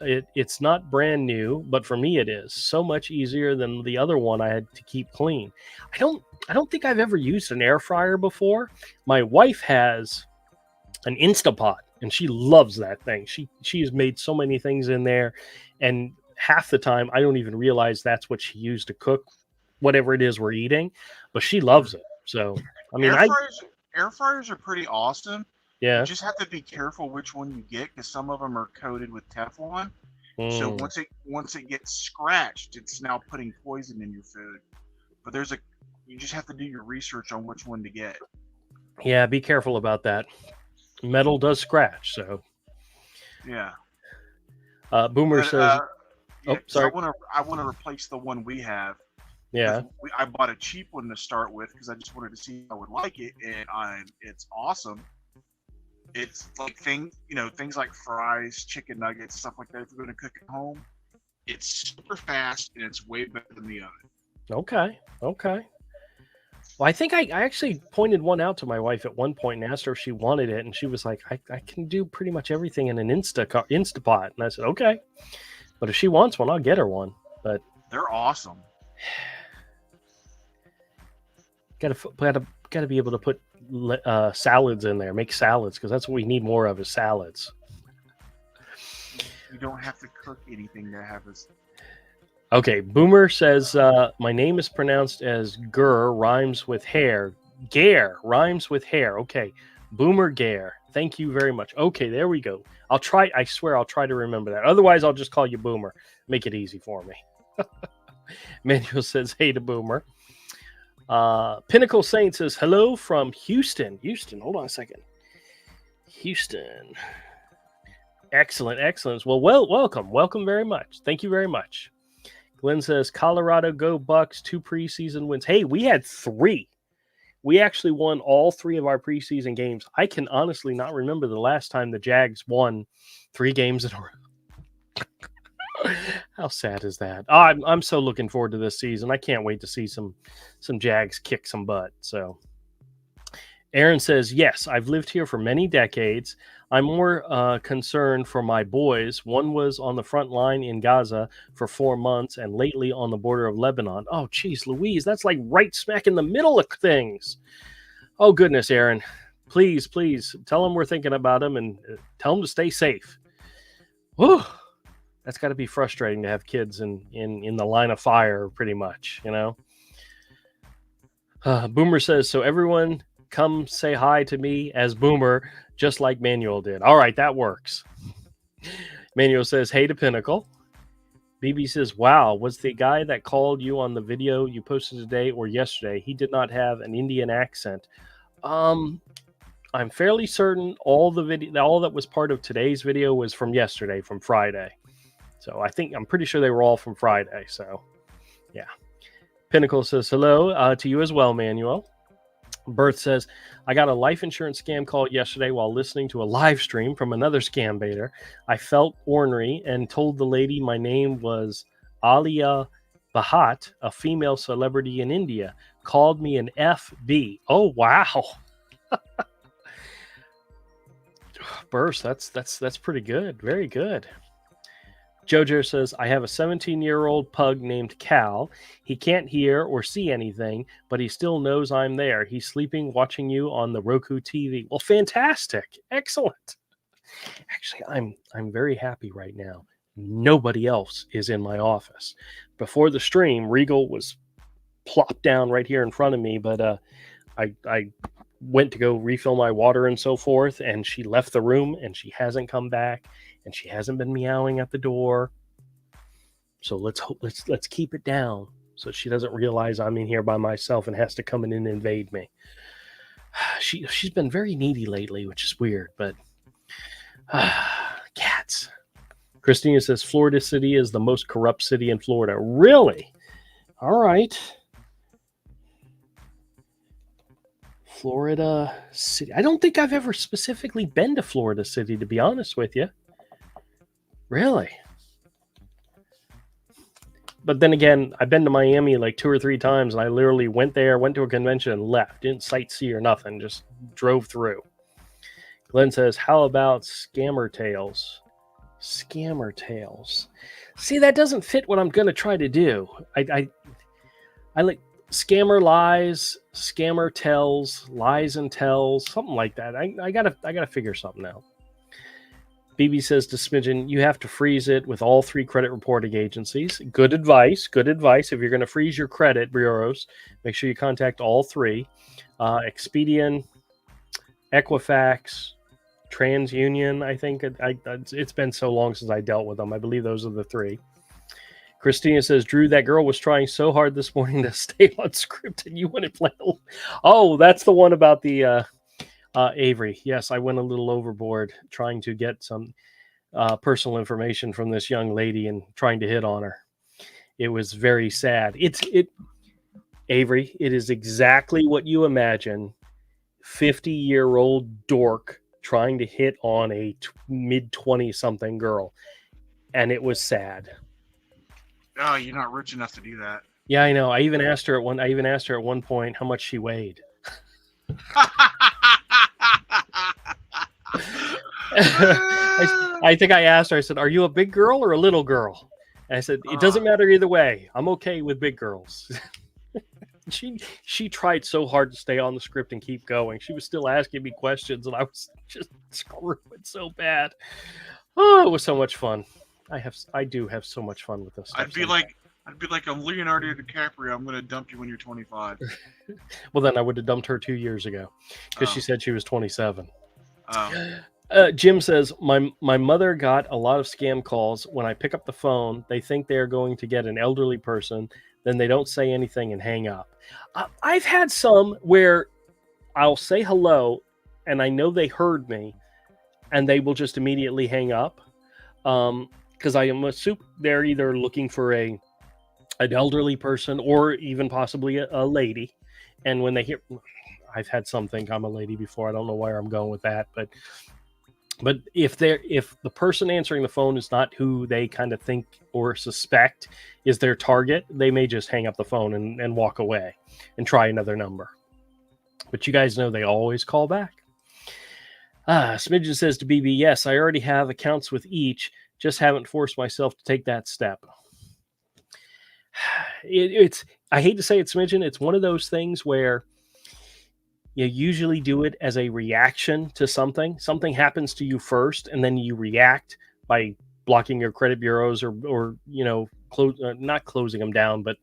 It's not brand new, but for me it is so much easier than the other one I had to keep clean. I don't think I've ever used an air fryer before. My wife has an Instapot, and she loves that thing. She has made so many things in there, and half the time I don't even realize that's what she used to cook whatever it is we're eating, but she loves it. So I mean, air fryers are pretty awesome. Yeah. You just have to be careful which one you get because some of them are coated with Teflon. So once it gets scratched, it's now putting poison in your food. But you just have to do your research on which one to get. Yeah, be careful about that. Metal does scratch, so. Yeah. Boomer says, sorry. I want to replace the one we have. Yeah. I bought a cheap one to start with because I just wanted to see if I would like it, and it's awesome. It's like things like fries, chicken nuggets, stuff like that. If you're going to cook at home, it's super fast and it's way better than the oven. Okay. Well, I think I actually pointed one out to my wife at one point and asked her if she wanted it, and she was like, I can do pretty much everything in an Instapot. And I said, okay. But if she wants one, I'll get her one. But they're awesome. Gotta be able to put salads in there, make salads, because that's what we need more of is salads. You don't have to cook anything to have this. Okay, Boomer says, my name is pronounced as Gur, rhymes with hair. Gare rhymes with hair. Okay, Boomer Gare. Thank you very much. Okay, there we go. I swear I'll try to remember that. Otherwise, I'll just call you Boomer. Make it easy for me. Manuel says, hey to Boomer. Pinnacle Saint says, hello from Houston. Houston, hold on a second. Houston. Excellent. Well, welcome very much. Thank you very much. Glenn says, Colorado go Bucks, 2 preseason wins. Hey, we had 3. We actually won all 3 of our preseason games. I can honestly not remember the last time the Jags won 3 games in a row. How sad is that? I'm so looking forward to this season. I can't wait to see some Jags kick some butt. So Aaron says, yes, I've lived here for many decades. I'm more concerned for my boys. One was on the front line in Gaza for 4 months and lately on the border of Lebanon. Oh, geez, Louise, that's like right smack in the middle of things. Oh, goodness, Aaron. Please tell them we're thinking about them and tell them to stay safe. Whew. That's got to be frustrating to have kids in the line of fire, pretty much, you know? Boomer says, so everyone come say hi to me as Boomer, just like Manuel did. All right, that works. Manuel says, hey to Pinnacle. BB says, wow, was the guy that called you on the video you posted today or yesterday, he did not have an Indian accent. I'm fairly certain all that was part of today's video was from yesterday, from Friday. So I'm pretty sure they were all from Friday. So, yeah. Pinnacle says, hello to you as well, Manuel. Berth says, I got a life insurance scam call yesterday while listening to a live stream from another scam baiter. I felt ornery and told the lady my name was Alia Bhatt, a female celebrity in India. Called me an FB. Oh, wow. Burst, that's pretty good. Very good. Jojo says, I have a 17-year-old pug named Cal. He can't hear or see anything, but he still knows I'm there. He's sleeping, watching you on the Roku TV. Well, fantastic. Excellent. Actually, I'm very happy right now. Nobody else is in my office. Before the stream, Regal was plopped down right here in front of me, but I went to go refill my water and so forth, and she left the room, and she hasn't come back. And she hasn't been meowing at the door. So let's keep it down so she doesn't realize I'm in here by myself and has to come in and invade me. She's been very needy lately, which is weird, but cats. Christina says Florida City is the most corrupt city in Florida. Really? All right. Florida City. I don't think I've ever specifically been to Florida City, to be honest with you. Really? But then again, I've been to Miami like 2 or 3 times, and I literally went there, went to a convention, and left. Didn't sightsee or nothing. Just drove through. Glenn says, how about Scammer Tales? Scammer Tales. See, that doesn't fit what I'm going to try to do. I like Scammer Lies, Scammer Tells, Lies and Tells, something like that. I gotta figure something out. BB says to Smidgen, you have to freeze it with all 3 credit reporting agencies. Good advice. If you're going to freeze your credit bureaus, make sure you contact all 3. Expedian, Equifax, TransUnion, I think. It's been so long since I dealt with them. I believe those are the 3. Christina says, Drew, that girl was trying so hard this morning to stay on script and you wouldn't play. Oh, that's the one about the... Avery, yes, I went a little overboard trying to get some personal information from this young lady and trying to hit on her. It was very sad. Avery, it is exactly what you imagine. 50-year-old dork trying to hit on a mid-20-something girl, and it was sad. Oh, you're not rich enough to do that. Yeah, I know. I even asked her at one point how much she weighed. I think I asked her, I said, are you a big girl or a little girl? And I said, it doesn't matter either way. I'm okay with big girls. She tried so hard to stay on the script and keep going. She was still asking me questions, and I was just screwing so bad. Oh, it was so much fun. I do have so much fun with this stuff. I'd be like I'd be like, I'm Leonardo DiCaprio. I'm going to dump you when you're 25. Well, then I would have dumped her 2 years ago because she said she was 27. Jim says, my mother got a lot of scam calls. When I pick up the phone, they think they're going to get an elderly person. Then they don't say anything and hang up. I've had some where I'll say hello and I know they heard me and they will just immediately hang up. Because I am assuming they're either looking for an elderly person or even possibly a lady. And when they hear, I've had some think I'm a lady before. I don't know where I'm going with that, but if the person answering the phone is not who they kind of think or suspect is their target, they may just hang up the phone and walk away and try another number. But you guys know they always call back. Smidgen says to BB, yes, I already have accounts with each, just haven't forced myself to take that step. It's I hate to say it, Smidgen, it's one of those things where you usually do it as a reaction to something. Something happens to you first, and then you react by blocking your credit bureaus or not closing them down, but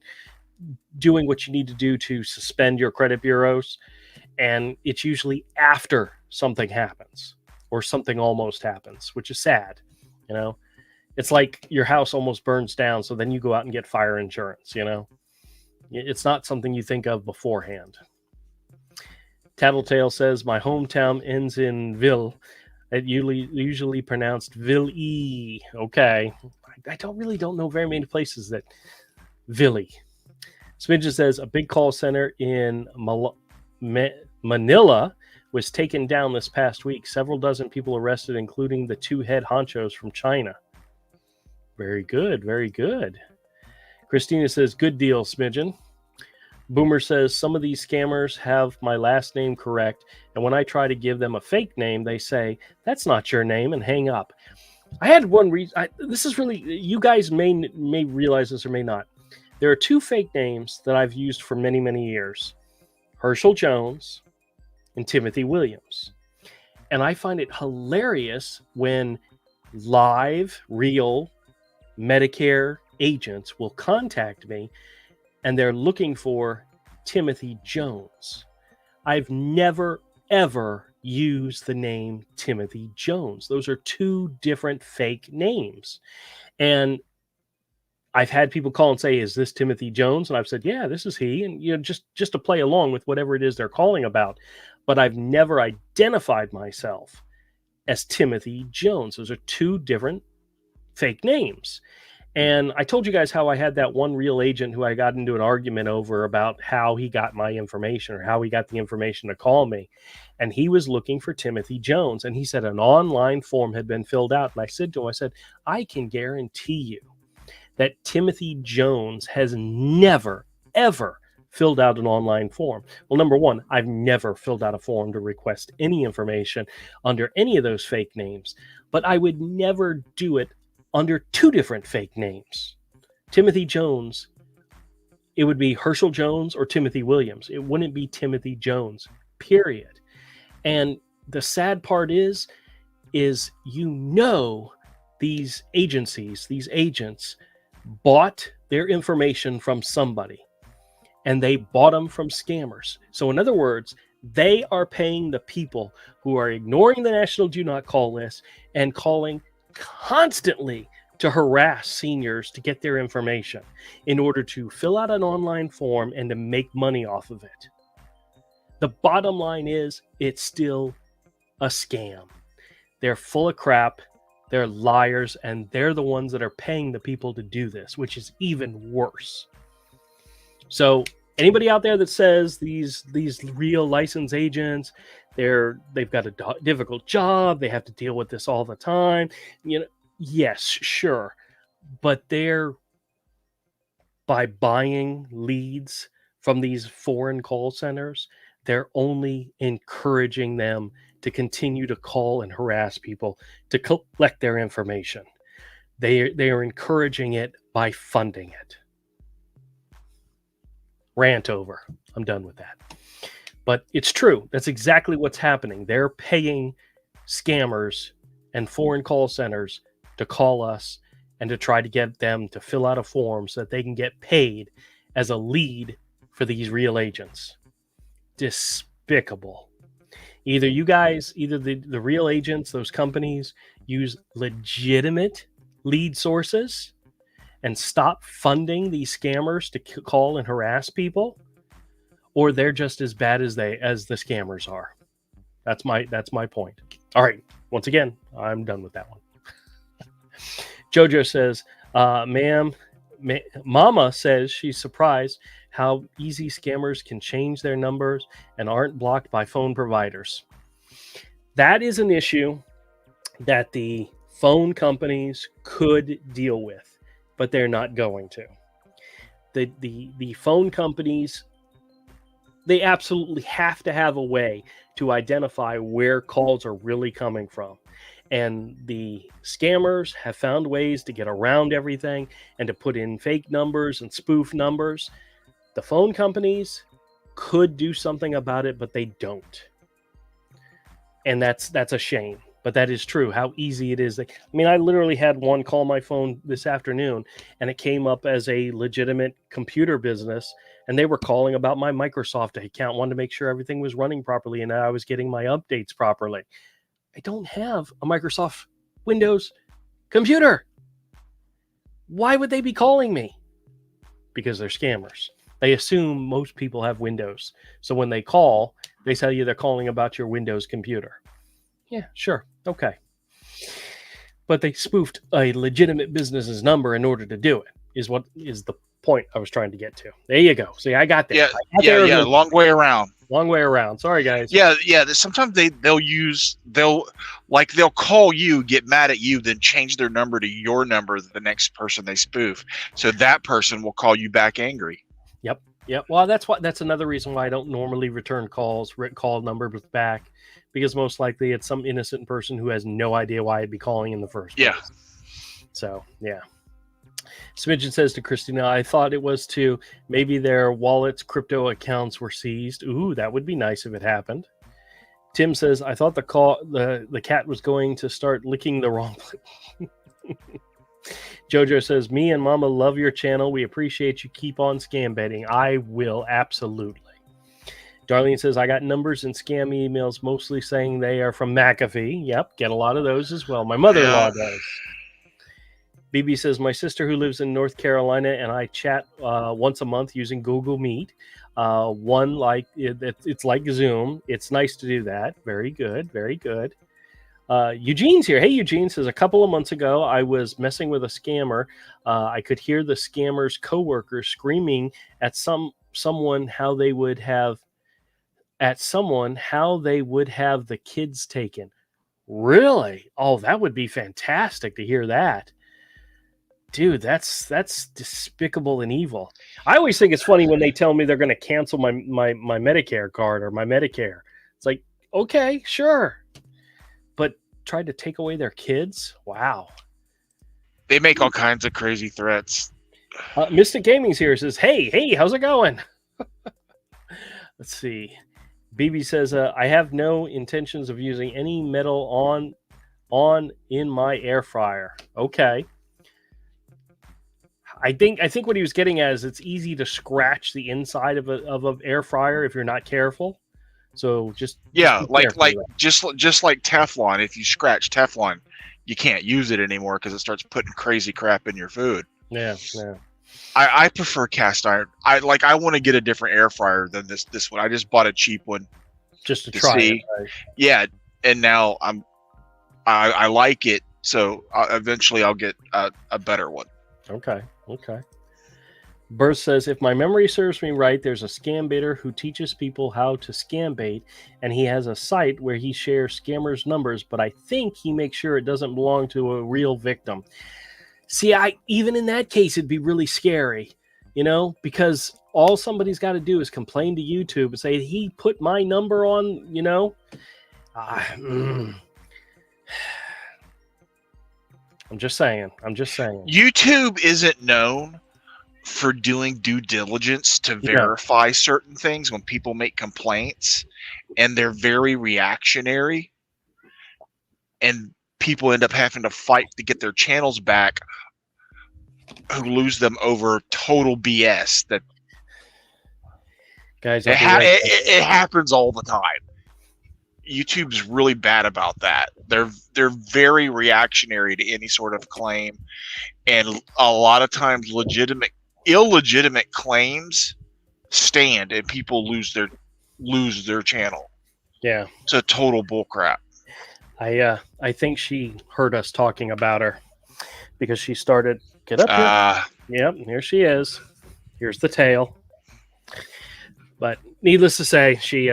doing what you need to do to suspend your credit bureaus. And it's usually after something happens or something almost happens, which is sad. It's like your house almost burns down, so then you go out and get fire insurance. It's not something you think of beforehand. Tattletale says, my hometown ends in Ville. It usually pronounced Ville-E. Okay. I don't know very many places that Ville. Smidgen says, a big call center in Manila was taken down this past week. Several dozen people arrested, including the 2 head honchos from China. Very good. Very good. Christina says, good deal, Smidgen. Boomer says, some of these scammers have my last name correct, and when I try to give them a fake name, they say, that's not your name, and hang up. I had one reason. This is really, you guys may realize this or may not. There are 2 fake names that I've used for many, many years. Herschel Jones and Timothy Williams. And I find it hilarious when live, real Medicare agents will contact me and they're looking for Timothy Jones. I've never, ever used the name Timothy Jones. Those are 2 different fake names. And I've had people call and say, is this Timothy Jones? And I've said, yeah, this is he. And just to play along with whatever it is they're calling about. But I've never identified myself as Timothy Jones. Those are 2 different fake names. And I told you guys how I had that one real agent who I got into an argument over about how he got my information or how he got the information to call me. And he was looking for Timothy Jones. And he said an online form had been filled out. And I said to him, I can guarantee you that Timothy Jones has never, ever filled out an online form. Well, number one, I've never filled out a form to request any information under any of those fake names. But I would never do it under 2 different fake names. Timothy Jones, it would be Herschel Jones or Timothy Williams. It wouldn't be Timothy Jones, period. And the sad part is these agencies, these agents bought their information from somebody and they bought them from scammers. So in other words, they are paying the people who are ignoring the National Do Not Call list and calling constantly to harass seniors to get their information in order to fill out an online form and to make money off of it. The bottom line is it's still a scam. They're full of crap. They're liars, and they're the ones that are paying the people to do this, which is even worse. So anybody out there that says these real license agents, they've got a difficult job, they have to deal with this all the time, yes, sure, but they're by buying leads from these foreign call centers, they're only encouraging them to continue to call and harass people to collect their information. They are encouraging it by funding it. Rant over. I'm done with that. But it's true. That's exactly what's happening. They're paying scammers and foreign call centers to call us and to try to get them to fill out a form so that they can get paid as a lead for these real agents. Despicable. Either the real agents, those companies, use legitimate lead sources and stop funding these scammers to call and harass people, or they're just as bad as the scammers are. That's my point. All right. Once again, I'm done with that one. Jojo says, Mama says she's surprised how easy scammers can change their numbers and aren't blocked by phone providers. That is an issue that the phone companies could deal with, but they're not going to. The phone companies, they absolutely have to have a way to identify where calls are really coming from. And the scammers have found ways to get around everything and to put in fake numbers and spoof numbers. The phone companies could do something about it, but they don't. And that's a shame. But that is true, how easy it is. I mean, I literally had one call my phone this afternoon, and it came up as a legitimate computer business, and they were calling about my Microsoft account, wanted to make sure everything was running properly and I was getting my updates properly. I don't have a Microsoft Windows computer. Why would they be calling me? Because they're scammers. They assume most people have Windows. So when they call, they tell you they're calling about your Windows computer. Yeah, sure. Okay. But they spoofed a legitimate business's number in order to do it, is what is the point I was trying to get to. There you go. See, I got there. Yeah. Long way around. Long way around. Sorry, guys. Yeah. Sometimes they'll call you, get mad at you, then change their number to your number, the next person they spoof. So that person will call you back angry. Yep. Well, that's another reason why I don't normally return call numbers back, because most likely it's some innocent person who has no idea why I'd be calling in the first place. Yeah. So, yeah. Smidgen says to Christina, I thought it was maybe their wallets, crypto accounts were seized. Ooh, that would be nice if it happened. Tim says, I thought the cat was going to start licking the wrong place. Jojo says, me and Mama love your channel. We appreciate you. Keep on scam betting. I will, absolutely. Darlene says, I got numbers and scam emails mostly saying they are from McAfee. Yep, get a lot of those as well. My mother-in-law does. BB says, my sister who lives in North Carolina and I chat once a month using Google Meet. It's like Zoom. It's nice to do that. Very good. Very good. Eugene's here. Hey, Eugene says, a couple of months ago, I was messing with a scammer. I could hear the scammer's coworkers screaming at someone how they would have the kids taken. Really? Oh, that would be fantastic to hear that. Dude, that's despicable and evil. I always think it's funny when they tell me they're going to cancel my Medicare card or my Medicare. It's like, okay, sure. But try to take away their kids? Wow. They make all kinds of crazy threats. Mystic Gaming's here. Says, hey, how's it going? Let's see. BB says, I have no intentions of using any metal on in my air fryer. Okay. I think what he was getting at is it's easy to scratch the inside of an air fryer if you're not careful. So just like Teflon. If you scratch Teflon, you can't use it anymore because it starts putting crazy crap in your food. Yeah. I prefer cast iron. I want to get a different air fryer than this one. I just bought a cheap one just to try see. it. Right? Yeah, and now I like it. So eventually I'll get a better one. Okay. Burst says, if my memory serves me right, there's a scam baiter who teaches people how to scam bait, and he has a site where he shares scammers' numbers, but I think he makes sure it doesn't belong to a real victim. See, even in that case, it'd be really scary, because all somebody's got to do is complain to YouTube and say, he put my number on, I'm just saying. YouTube isn't known for doing due diligence to verify certain things when people make complaints, and they're very reactionary, and people end up having to fight to get their channels back who lose them over total BS. That guys, it happens all the time. YouTube's really bad about that. They're very reactionary to any sort of claim, and a lot of times illegitimate claims stand, and people lose their channel. Yeah, it's a total bullcrap. I think she heard us talking about her because she started get up here. Yep, here she is. Here's the tail. But needless to say, she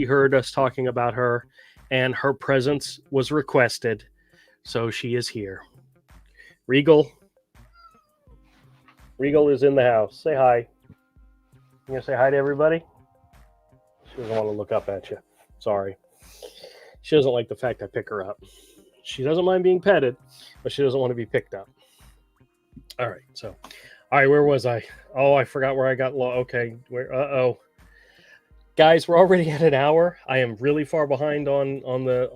heard us talking about her, and her presence was requested, so she is here. Regal is in the house. Say hi. You gonna say hi to everybody? She doesn't want to look up at you. Sorry. She doesn't like the fact I pick her up. She doesn't mind being petted, but she doesn't want to be picked up. All right, so, all right, where was I? Oh, I forgot where I got okay, where? Guys, we're already at an hour. I am really far behind on the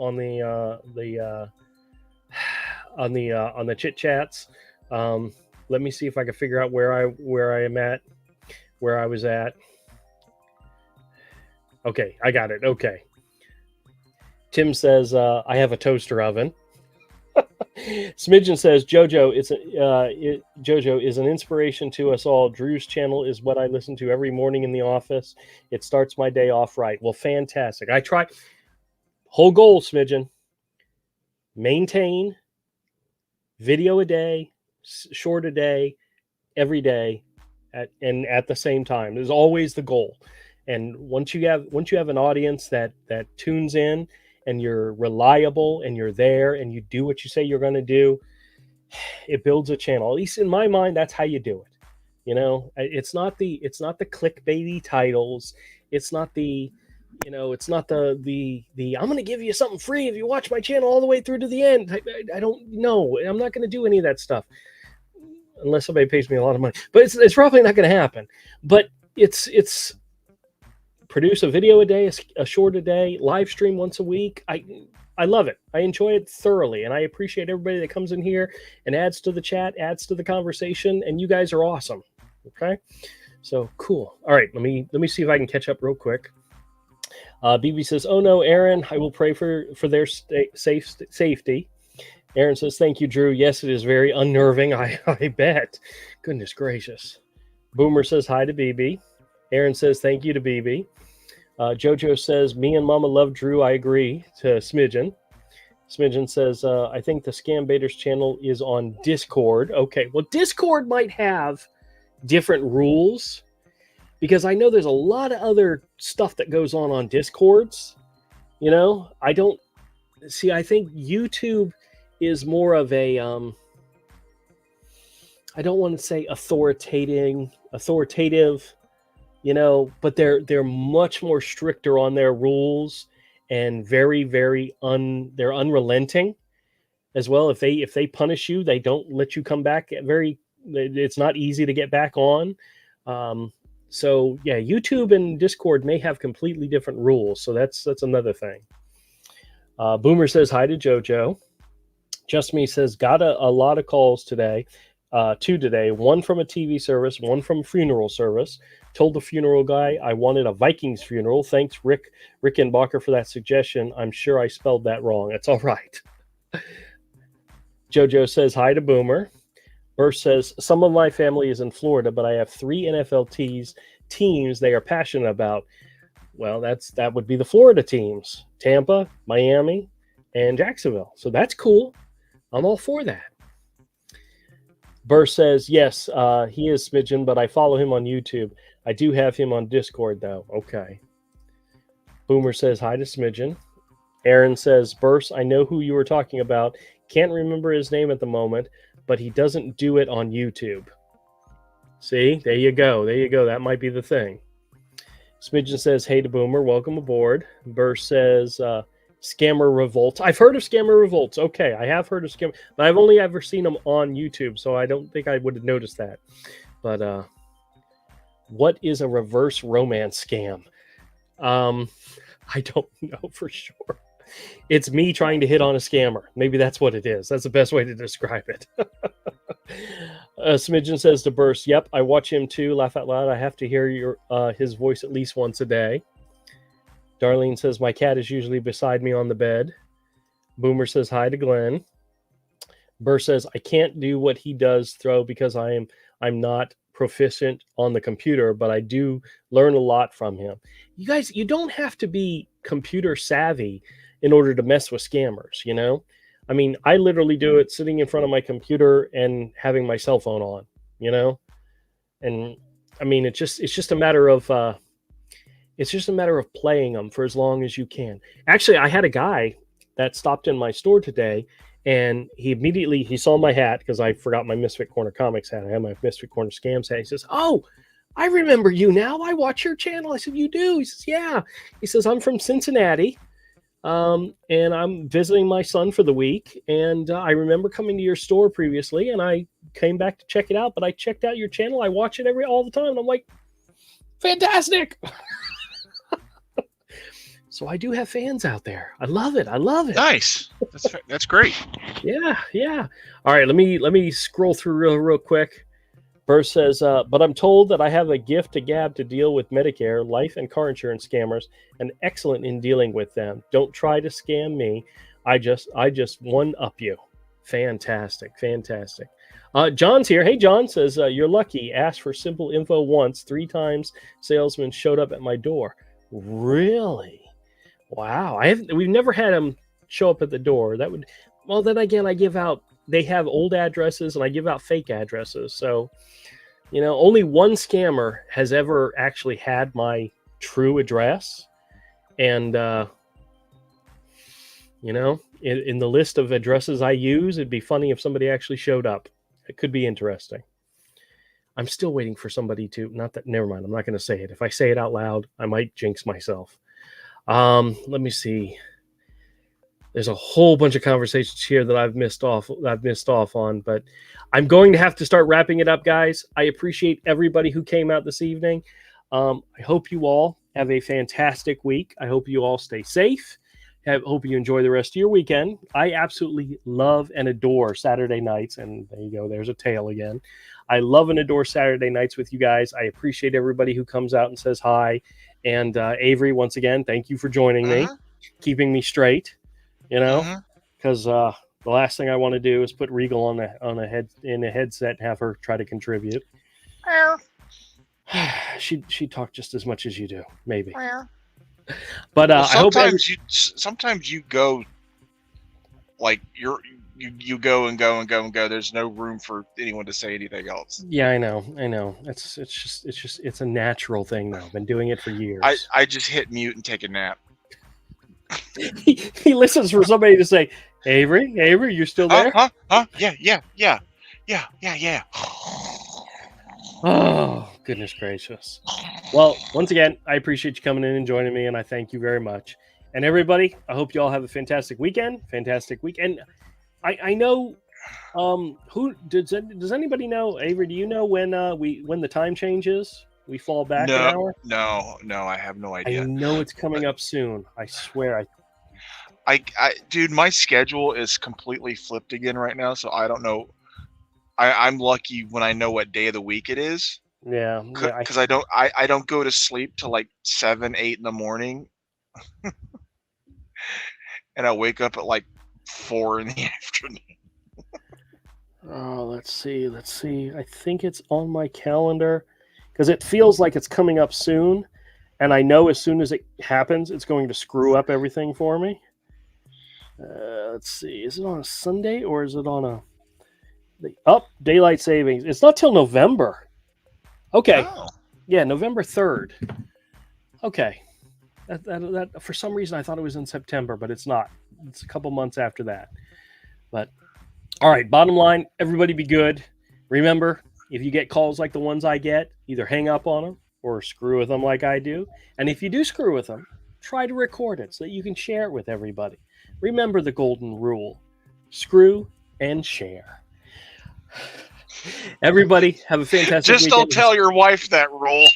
chit chats. Let me see if I can figure out where I was at. Okay, I got it. Okay. Tim says I have a toaster oven. Smidgen says Jojo is an inspiration to us all. Drew's channel is what I listen to every morning in the office. It starts my day off right. Well, fantastic. I try. Whole goal, Smidgen. Maintain video a day, short a day, every day, at the same time. There's always the goal. And once you have an audience that tunes in, and you're reliable, and you're there, and you do what you say you're going to do, it builds a channel. At least in my mind, that's how you do it. You know, it's not the clickbaity titles. It's not the I'm going to give you something free if you watch my channel all the way through to the end. I don't know. I'm not going to do any of that stuff unless somebody pays me a lot of money. But it's probably not going to happen. But it's produce a video a day, a short a day, live stream once a week. I love it. I enjoy it thoroughly, and I appreciate everybody that comes in here and adds to the chat, adds to the conversation, and you guys are awesome. Okay, so cool. All right, let me see if I can catch up real quick. BB says, "Oh no, Aaron, I will pray for their safety." Aaron says, "Thank you, Drew. Yes, it is very unnerving. I bet. Goodness gracious." Boomer says hi to BB. Aaron says thank you to BB. Jojo says, me and Mama love Drew. I agree to Smidgen. Smidgen says, I think the Scam Baiters channel is on Discord. Okay, well, Discord might have different rules because I know there's a lot of other stuff that goes on Discords. You know, I think YouTube is more of a, I don't want to say authoritative, you know, but they're much more stricter on their rules and very, very they're unrelenting as well. If they punish you, they don't let you come back. It's not easy to get back on. So yeah, YouTube and Discord may have completely different rules. So that's another thing. Boomer says hi to Jojo. Just Me says got a lot of calls today. Two today, one from a TV service, one from a funeral service. Told the funeral guy I wanted a Vikings funeral. Thanks, Rick Rickenbacker, for that suggestion. I'm sure I spelled that wrong. That's all right. Jojo says hi to Boomer. Burst says, some of my family is in Florida, but I have 3 NFL teams they are passionate about. Well, that would be the Florida teams. Tampa, Miami, and Jacksonville. So that's cool. I'm all for that. Burr says, yes, he is Smidgen, but I follow him on YouTube. I do have him on Discord, though. Okay. Boomer says, hi to Smidgen. Aaron says, Burst, I know who you were talking about. Can't remember his name at the moment, but he doesn't do it on YouTube. See? There you go. There you go. That might be the thing. Smidgen says, hey to Boomer. Welcome aboard. Burst says, Scammer Revolts. I've heard of Scammer Revolts. Okay, I have heard of Scammer, but I've only ever seen them on YouTube, so I don't think I would have noticed that. But what is a reverse romance scam? I don't know for sure. It's me trying to hit on a scammer. Maybe that's what it is. That's the best way to describe it. Smidgen says to Burst, yep, I watch him too. Laugh out loud. I have to hear his voice at least once a day. Darlene says, my cat is usually beside me on the bed. Boomer says hi to Glenn. Burst says, I can't do what he does throw because I'm not proficient on the computer, but I do learn a lot from him. You guys, you don't have to be computer savvy in order to mess with scammers, you know? I mean, I literally do it sitting in front of my computer and having my cell phone on, you know? And I mean, it's just a matter of playing them for as long as you can. Actually, I had a guy that stopped in my store today, and he saw my hat because I forgot my Misfit Corner Comics hat. I had my Misfit Corner Scams hat. He says, oh, I remember you now. I watch your channel. I said, you do? He says, yeah. He says, I'm from Cincinnati, and I'm visiting my son for the week. And I remember coming to your store previously, and I came back to check it out. But I checked out your channel. I watch it all the time. And I'm like, fantastic. So I do have fans out there. I love it. Nice. That's great. Yeah. All right, let me scroll through real quick. Burst says, but I'm told that I have a gift to gab to deal with Medicare, life, and car insurance scammers, and excellent in dealing with them. Don't try to scam me. I just one up you. Fantastic. John's here. Hey, John says, you're lucky. Asked for simple info once. 3 times salesman showed up at my door. Really? Wow. We've never had him show up at the door. Then again, they have old addresses and I give out fake addresses. So, you know, only one scammer has ever actually had my true address. And, you know, in the list of addresses I use, it'd be funny if somebody actually showed up. It could be interesting. I'm still waiting for somebody never mind. I'm not going to say it. If I say it out loud, I might jinx myself. Let me see. There's a whole bunch of conversations here that I've missed off on, but I'm going to have to start wrapping it up, guys. I appreciate everybody who came out this evening. I hope you all have a fantastic week. I hope you all stay safe. I hope you enjoy the rest of your weekend. I absolutely love and adore Saturday nights, and there you go. There's a tail again. I love and adore Saturday nights with you guys. I appreciate everybody who comes out and says hi. And Avery, once again, thank you for joining me, keeping me straight. You know, because the last thing I want to do is put Regal in a headset and have her try to contribute. She talked just as much as you do, maybe. But I hope sometimes you go like you go and go and go and go. There's no room for anyone to say anything else. Yeah, I know. It's a natural thing now. I've been doing it for years. I just hit mute and take a nap. he listens for somebody to say, Avery, you're still there? Yeah. Oh, goodness gracious. Well, once again, I appreciate you coming in and joining me, and I thank you very much. And everybody, I hope you all have a fantastic weekend. And I know, who does anybody know? Avery, do you know when the time changes? We fall back an hour? No, I have no idea. I know it's coming up soon. I swear. Dude, my schedule is completely flipped again right now, so I don't know. I'm lucky when I know what day of the week it is. Yeah. Because I don't go to sleep till like 7, 8 in the morning, and I wake up at like 4 in the afternoon. Oh, let's see. I think it's on my calendar because it feels like it's coming up soon, and I know as soon as it happens, it's going to screw up everything for me. Let's see. Is it on a Sunday or is it on daylight savings? It's not till November. Okay. Oh. Yeah, November 3rd. Okay. That for some reason I thought it was in September, but it's not. It's a couple months after that. But all right, bottom line, everybody be good. Remember, if you get calls like the ones I get, either hang up on them or screw with them like I do. And if you do screw with them, try to record it so that you can share it with everybody. Remember the golden rule: screw and share. Everybody have a fantastic Just weekend. don't tell your wife that rule.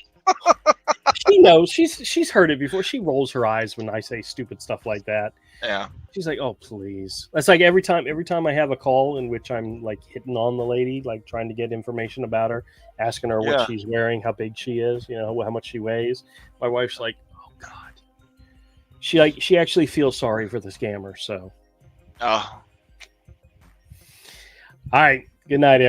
She knows. She's heard it before. She rolls her eyes when I say stupid stuff like that. Yeah. She's like, oh, please. That's like every time I have a call in which I'm like hitting on the lady, like trying to get information about her, asking her what she's wearing, how big she is, you know, how much she weighs. My wife's like, oh God. She actually feels sorry for the scammer. So. Oh. All right. Good night, everyone.